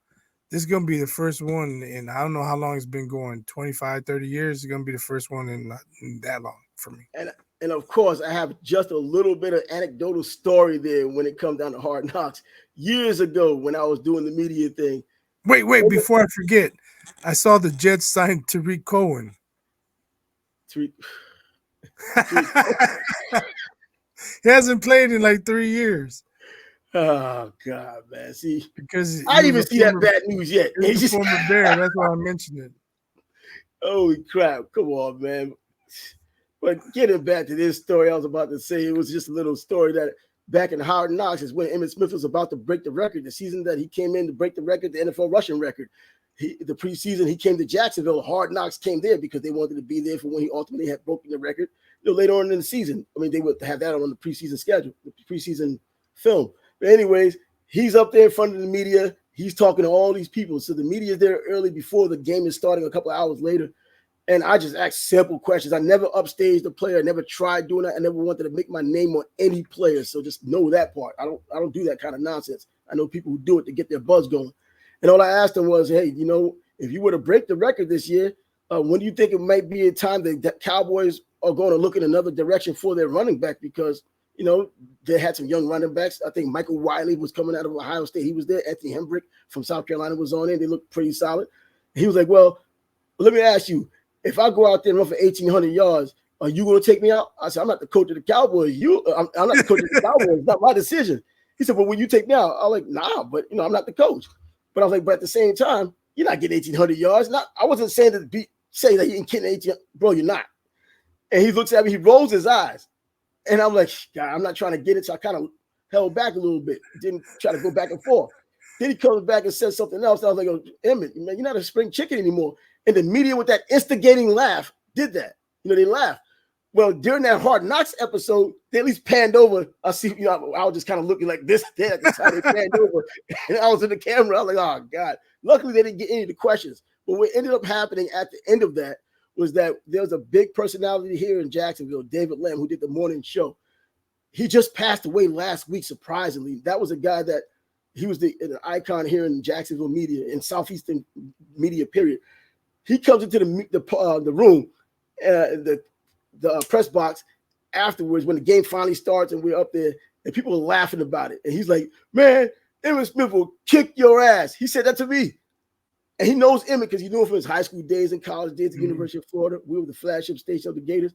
B: This is going to be the first one, and I don't know how long it's been going, 25, 30 years. It's going to be the first one in that long for me.
A: And of course, I have just a little bit of anecdotal story there when it comes down to Hard Knocks. Years ago when I was doing the media thing.
B: Wait, before I forget, I saw the Jets sign Tariq Cohen.
A: Tariq.
B: He hasn't played in like 3 years.
A: Oh God, man! See,
B: because
A: I didn't even see that bad news yet.
B: He's a former Bear. That's why I mentioned it.
A: Holy crap! Come on, man. But getting back to this story, I was about to say it was just a little story that back in Hard Knocks is when Emmitt Smith was about to break the record. The season that he came in to break the record, the NFL rushing record. The preseason he came to Jacksonville. Hard Knocks came there because they wanted to be there for when he ultimately had broken the record. Later on in the season, I mean, they would have that on the preseason schedule, the preseason film. But anyways, he's up there in front of the media. He's talking to all these people. So the media is there early before the game is starting, a couple of hours later. And I just asked simple questions. I never upstaged a player. I never tried doing that. I never wanted to make my name on any player. So just know that part. I don't do that kind of nonsense. I know people who do it to get their buzz going. And all I asked him was, hey, if you were to break the record this year, when do you think it might be a time that Cowboys are going to look in another direction for their running back? Because, they had some young running backs. I think Michael Wiley was coming out of Ohio State. He was there. Anthony Hembrick from South Carolina was on there. They looked pretty solid. He was like, well, let me ask you, if I go out there and run for 1,800 yards, are you going to take me out? I said, I'm not the coach of the Cowboys. I'm not the coach of the Cowboys. It's not my decision. He said, well, will you take me out? I was like, nah, but, I'm not the coach. But I was like, but at the same time, you're not getting 1,800 yards. I wasn't saying say that you ain't getting 18. Bro, you're not. And he looks at me, he rolls his eyes. And I'm like, God, I'm not trying to get it. So I kind of held back a little bit. Didn't try to go back and forth. Then he comes back and says something else. I was like, oh, Emmett, man, you're not a spring chicken anymore. And the media with that instigating laugh did that. They laughed. Well, during that Hard Knocks episode, they at least panned over. I see, I was just kind of looking like this there at the time they panned over. And I was in the camera. I was like, oh, God. Luckily, they didn't get any of the questions. But what ended up happening at the end of that was that there was a big personality here in Jacksonville, David Lamb, who did the morning show. He just passed away last week, surprisingly. That was a guy that he was an icon here in Jacksonville media, in Southeastern media, period. He comes into the room, the press box afterwards when the game finally starts and we're up there and people are laughing about it. And he's like, man, Emmitt Smith will kick your ass. He said that to me. And he knows Emmitt because he knew him from his high school days and college days at the University of Florida. We were the flagship station of the Gators.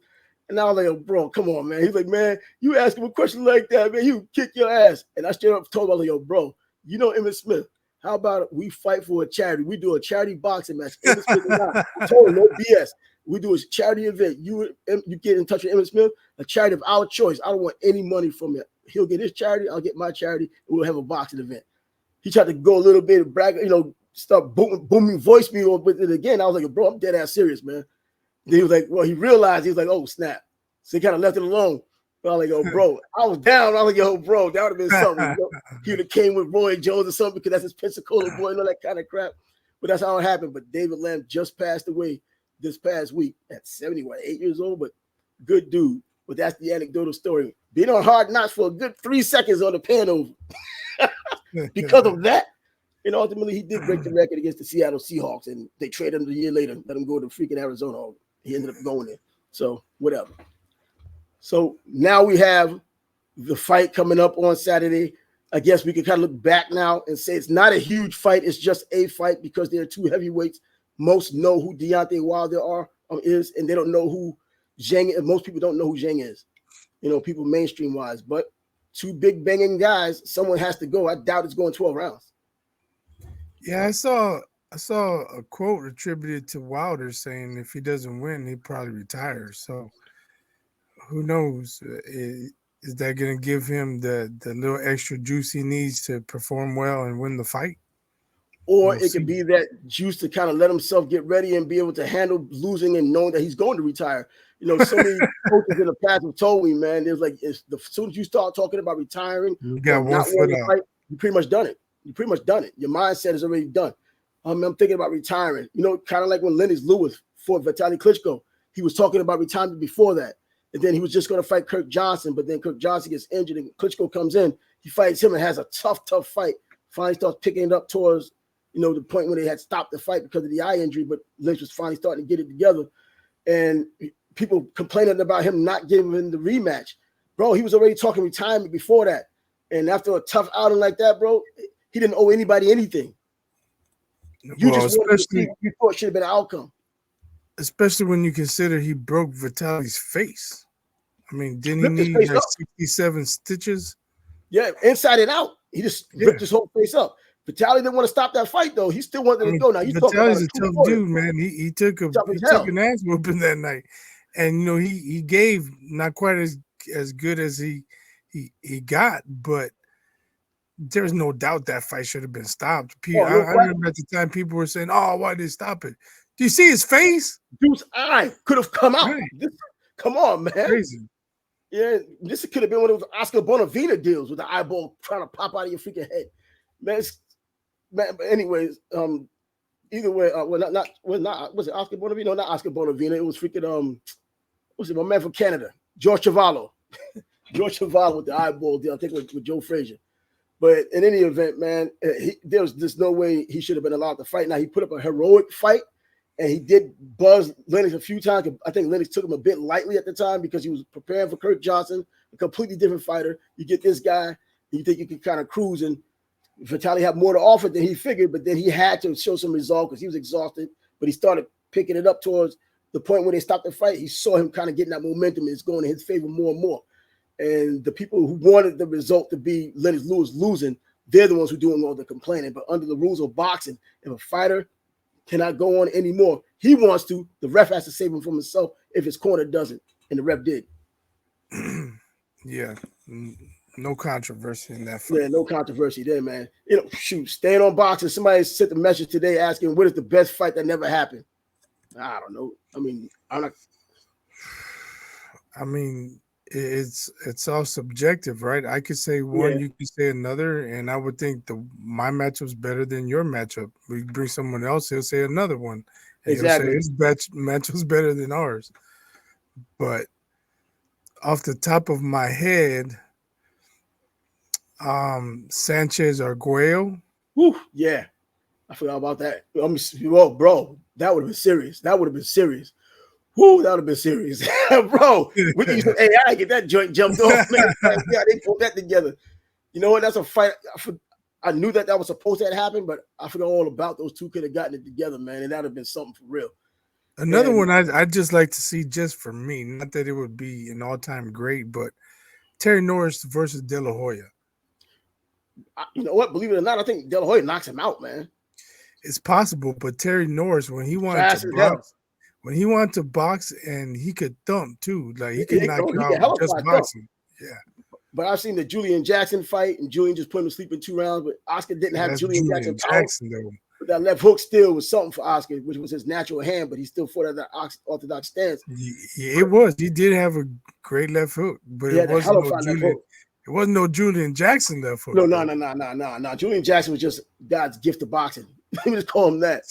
A: And I was like, oh, bro, come on, man. He's like, man, you ask him a question like that, man, he'll kick your ass. And I straight up told him, I was like, yo, bro, you know Emmitt Smith. How about we fight for a charity? We do a charity boxing match. Emmitt Smith and I told him, no BS. We do a charity event. You get in touch with Emmitt Smith, a charity of our choice. I don't want any money from it. He'll get his charity. I'll get my charity. And we'll have a boxing event. He tried to go a little bit and brag, start booming voice me with it again. I was like, bro, I'm dead ass serious, man. And he was like, well, he realized, he was like, oh, snap. So he kind of left it alone. But I was like, oh, bro, I was down. I was like, yo, bro, that would have been something. He would have came with Roy Jones or something because that's his Pensacola boy and all that kind of crap. But that's how it happened. But David Lamb just passed away this past week at 8 years old, but good dude. But that's the anecdotal story. Being on Hard Knocks for a good 3 seconds on the pan over. Because of that. And ultimately, he did break the record against the Seattle Seahawks, and they traded him a year later, let him go to freaking Arizona. He ended up going there. So, whatever. So, now we have the fight coming up on Saturday. I guess we can kind of look back now and say it's not a huge fight. It's just a fight because there are two heavyweights. Most know who Deontay Wilder is, and they don't know who Zhang is. Most people don't know who Zhang is, people mainstream-wise. But two big banging guys, someone has to go. I doubt it's going 12 rounds.
B: Yeah, I saw a quote attributed to Wilder saying if he doesn't win, he probably retires. So who knows? Is that going to give him the little extra juice he needs to perform well and win the fight?
A: Or it could be that juice to kind of let himself get ready and be able to handle losing and knowing that he's going to retire. So many coaches in the past have told me, man, there's like, as soon as you start talking about retiring,
B: you got one foot out.
A: You pretty much done it. You pretty much done it. Your mindset is already done. I'm thinking about retiring. Kind of like when Lennox Lewis fought Vitaly Klitschko. He was talking about retirement before that. And then he was just going to fight Kirk Johnson, but then Kirk Johnson gets injured and Klitschko comes in. He fights him and has a tough fight. Finally starts picking it up towards, the point where they had stopped the fight because of the eye injury, but Lynch was finally starting to get it together. And people complaining about him not giving him the rematch. Bro, he was already talking retirement before that. And after a tough outing like that, bro, he didn't owe anybody anything. You just wanted to see what you thought should have been an outcome.
B: Especially when you consider he broke Vitaly's face. I mean, didn't he need 67 stitches?
A: Yeah, inside and out. He just ripped his whole face up. Vitaly didn't want to stop that fight, though. He still wanted to go. Now you
B: Vitaly's a tough dude, man. He took an ass whooping that night. And he gave not quite as good as he he got, but there's no doubt that fight should have been stopped.
A: Oh, no
B: I remember at the time people were saying, "Oh, why did they stop it?" Do you see his face?
A: Dude's eye could have come out.
B: Right.
A: Come on, man.
B: Crazy.
A: Yeah, this could have been one of those Oscar Bonavita deals with the eyeball trying to pop out of your freaking head. Man, but anyways, either way, was it Oscar Bonavita? No, not Oscar Bonavita. It was freaking what's it, my man from Canada, George Chavallo. George Chavallo with the eyeball deal, I think with Joe Frazier. But in any event, man, there's no way he should have been allowed to fight. Now, he put up a heroic fight, and he did buzz Lennox a few times. I think Lennox took him a bit lightly at the time because he was preparing for Kirk Johnson, a completely different fighter. You get this guy, you think you can kind of cruise, and Vitali had more to offer than he figured, but then he had to show some resolve because he was exhausted. But he started picking it up towards the point where they stopped the fight. He saw him kind of getting that momentum, and it's going in his favor more and more. And the people who wanted the result to be Lennox Lewis losing, they're the ones who are doing all the complaining. But under the rules of boxing, if a fighter cannot go on anymore, he wants to, the ref has to save him from himself if his corner doesn't. And the ref did.
B: Yeah. No controversy in that fight.
A: Yeah, no controversy there, man. Shoot, staying on boxing. Somebody sent a message today asking what is the best fight that never happened. I don't know. I mean,
B: it's all subjective, right? I could say one, you could say another, and I would think my matchup's better than your matchup. We bring someone else, he'll say another one. And
A: exactly.
B: He'll say his matchup's better than ours. But off the top of my head, Sanchez Arguello.
A: Whew, yeah. I forgot about that. Bro, that would have been serious. Whoo, that would have been serious. Bro, we can use AI, get that joint jumped off. Yeah, they pulled that together. You know what? That's a fight. I knew that was supposed to happen, but I forgot all about those two could have gotten it together, man, and that would have been something for real.
B: Another one I'd just like to see, just for me, not that it would be an all-time great, but Terry Norris versus De La Hoya.
A: You know what? Believe it or not, I think De La Hoya knocks him out, man.
B: It's possible, but Terry Norris, when he wanted to box, and he could thump too, like he could knock you out just boxing. Yeah.
A: But I've seen the Julian Jackson fight, and Julian just put him to sleep in 2 rounds. But Oscar didn't have Julian Jackson though. But that left hook still was something for Oscar, which was his natural hand. But he still fought at that orthodox stance.
B: Yeah, it was. He did have a great left hook, but it wasn't no Julian Jackson left hook.
A: No. Julian Jackson was just God's gift to boxing. Let me just call him that.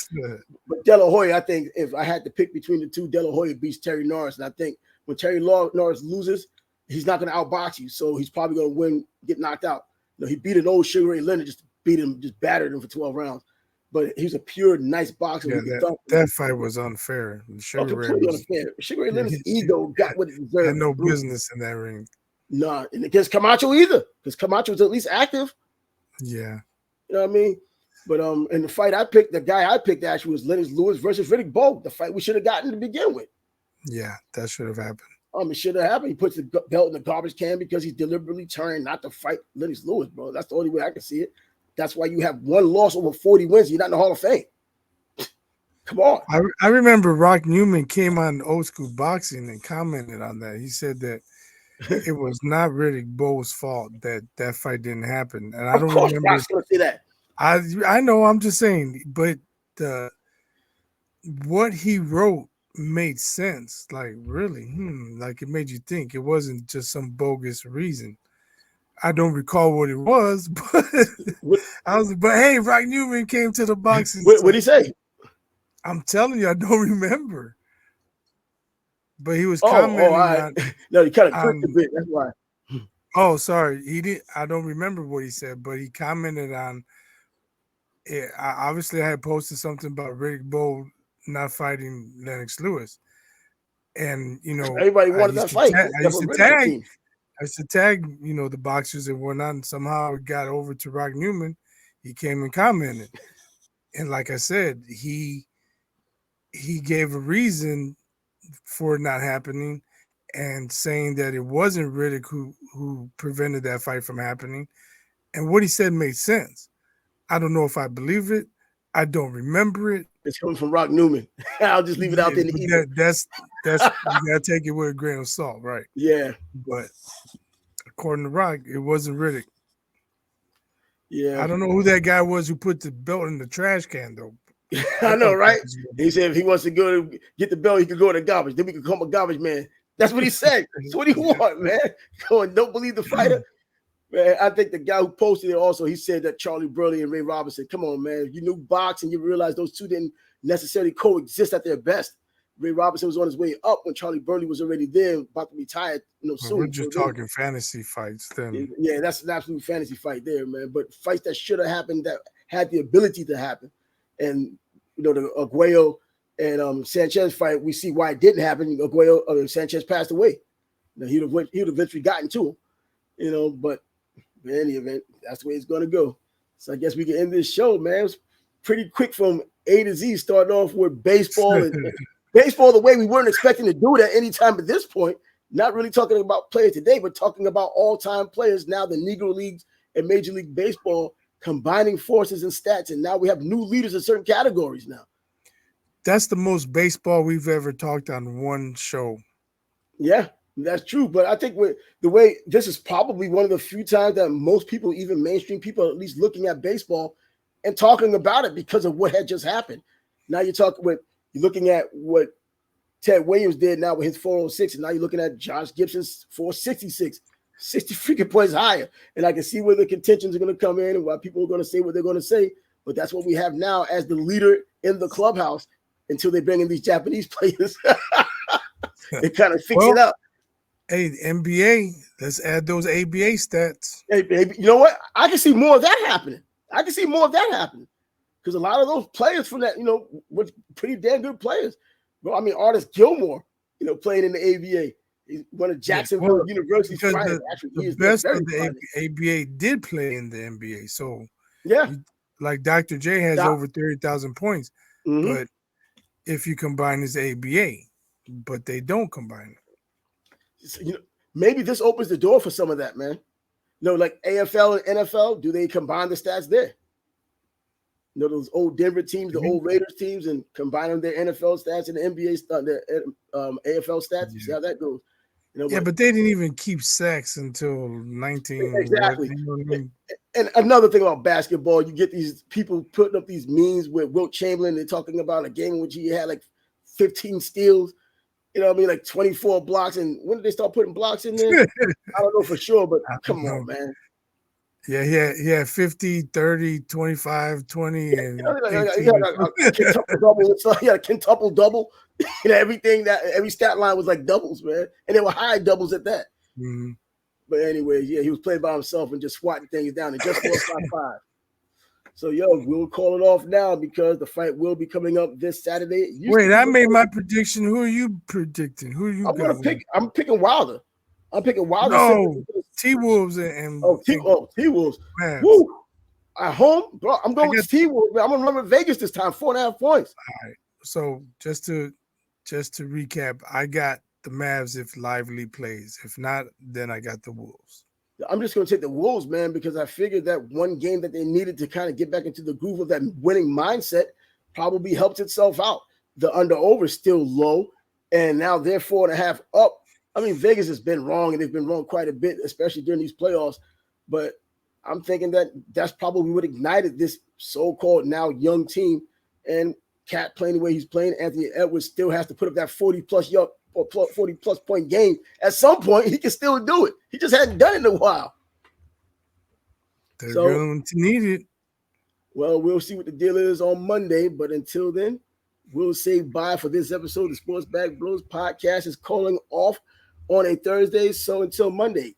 A: But De La Hoya, I think if I had to pick between the two, De La Hoya beats Terry Norris. And I think when Terry Norris loses, he's not going to outbox you. So he's probably going to win, get knocked out. He beat an old Sugar Ray Leonard, just battered him for 12 rounds. But he's a pure, nice boxer.
B: Yeah, that fight was unfair. Sugar
A: Ray Leonard's ego got what it deserved.
B: Had no business in that ring.
A: No, and against Camacho either, because Camacho was at least active.
B: Yeah.
A: You know what I mean? But in the fight the guy I picked actually was Lennox Lewis versus Riddick Bowe, the fight we should have gotten to begin with.
B: Yeah, that should have happened.
A: It should have happened. He puts the belt in the garbage can because he's deliberately trying not to fight Lennox Lewis, bro. That's the only way I can see it. That's why you have 1 loss over 40 wins. You're not in the Hall of Fame. Come on.
B: I remember Rock Newman came on Old School Boxing and commented on that. He said that it was not Riddick Bowe's fault that fight didn't happen. And I don't remember.
A: Rock's gonna say that.
B: I know, I'm just saying, but what he wrote made sense. Like, really, like it made you think. It wasn't just some bogus reason. I don't recall what it was, but but hey, Rock Newman came to the boxing.
A: What did he say?
B: I'm telling you, I don't remember. But he was commenting on.
A: No, he kind of clicked a bit. That's why.
B: Oh, sorry. He did. I don't remember what he said, but he commented on. Obviously, I had posted something about Riddick Bowe not fighting Lennox Lewis, and
A: everybody wanted that fight.
B: I used to tag, the boxers and whatnot, and somehow it got over to Rock Newman. He came and commented, and like I said, he gave a reason for it not happening, and saying that it wasn't Riddick who prevented that fight from happening, and what he said made sense. I don't know if I believe it. I don't remember it.
A: It's coming from Rock Newman. I'll just leave it out there in the ether.
B: That's you gotta take it with a grain of salt, right?
A: Yeah.
B: But according to Rock, it wasn't Riddick.
A: Yeah.
B: I don't know who that guy was who put the belt in the trash can, though.
A: I know, right? He said if he wants to go to get the belt, he could go to garbage. Then we could call him a garbage man. That's what he said. So what do you want, man? Go and don't believe the fighter. Man, I think the guy who posted it also, he said that Charlie Burley and Ray Robinson, come on, man. You knew boxing, you realize those two didn't necessarily coexist at their best. Ray Robinson was on his way up when Charlie Burley was already there, about to be tired, soon.
B: We're just talking fantasy fights then.
A: Yeah, that's an absolute fantasy fight there, man. But fights that should have happened, that had the ability to happen. And, the Aguayo and Sanchez fight, we see why it didn't happen. Sanchez passed away. He'd have eventually gotten to him, but in any event, that's the way it's going to go. So I guess we can end this show, man. It was pretty quick from A to Z, starting off with baseball. And baseball the way we weren't expecting to do it at any time at this point. Not really talking about players today, but talking about all-time players. Now the Negro Leagues and Major League Baseball combining forces and stats, and now we have new leaders in certain categories now.
B: That's the most baseball we've ever talked on one show.
A: Yeah. That's true, but I think with the way this is probably one of the few times that most people, even mainstream people, are at least looking at baseball and talking about it because of what had just happened. Now you're looking at what Ted Williams did now with his 406, and now you're looking at Josh Gibson's 466, 60 freaking points higher. And I can see where the contentions are going to come in and why people are going to say what they're going to say. But that's what we have now as the leader in the clubhouse until they bring in these Japanese players. They kind of fix it up.
B: Hey, NBA, let's add those ABA stats.
A: Hey, baby, you know what? I can see more of that happening. Because a lot of those players from that, were pretty damn good players. Bro, I mean, Artis Gilmore, playing in the ABA. He's one of Jacksonville University's finest.
B: The best of the ABA did play in the NBA. So,
A: yeah,
B: like Dr. J has over 30,000 points. Mm-hmm. But if you combine his ABA, but they don't combine it.
A: Maybe this opens the door for some of that, man. Like AFL and NFL, do they combine the stats there? Those old Denver teams, the old Raiders teams, and combine their NFL stats and the NBA their AFL stats. See how that goes.
B: But they didn't even keep sacks until 19.
A: Exactly. And another thing about basketball, you get these people putting up these memes with Wilt Chamberlain. They're talking about a game in which he had like 15 steals. Like 24 blocks. And when did they start putting blocks in there? I don't know for sure, but come on, man.
B: Yeah, he had 50, 30, 25, 20, and
A: he had a quintuple double. Everything every stat line was like doubles, man. And they were high doubles at that.
B: Mm-hmm.
A: But anyways, he was playing by himself and just swatting things down and just lost by 5. So, we'll call it off now because the fight will be coming up this Saturday.
B: Wait, I made my prediction. Who are you predicting? Who are you
A: I'm picking Wilder.
B: No, T-Wolves and
A: T-Wolves. Woo! At home, bro, I'm going with T-Wolves. I'm going to run with Vegas this time, 4.5 points.
B: All right. So, just to recap, I got the Mavs if Lively plays. If not, then I got the Wolves.
A: I'm just going to take the Wolves, man, because I figured that one game that they needed to kind of get back into the groove of that winning mindset probably helped itself out. The under-over is still low, and now they're 4.5 up. I mean, Vegas has been wrong, and they've been wrong quite a bit, especially during these playoffs. But I'm thinking that that's probably what ignited this so-called now young team. And Cat playing the way he's playing, Anthony Edwards still has to put up that 40-plus point game. At some point, he can still do it. He just hadn't done it in a while.
B: They're going to need it.
A: Well, we'll see what the deal is on Monday. But until then, we'll say bye for this episode. The Sports Back Blues podcast is calling off on a Thursday. So until Monday.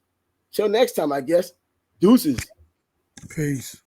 A: Till next time, I guess. Deuces.
B: Peace.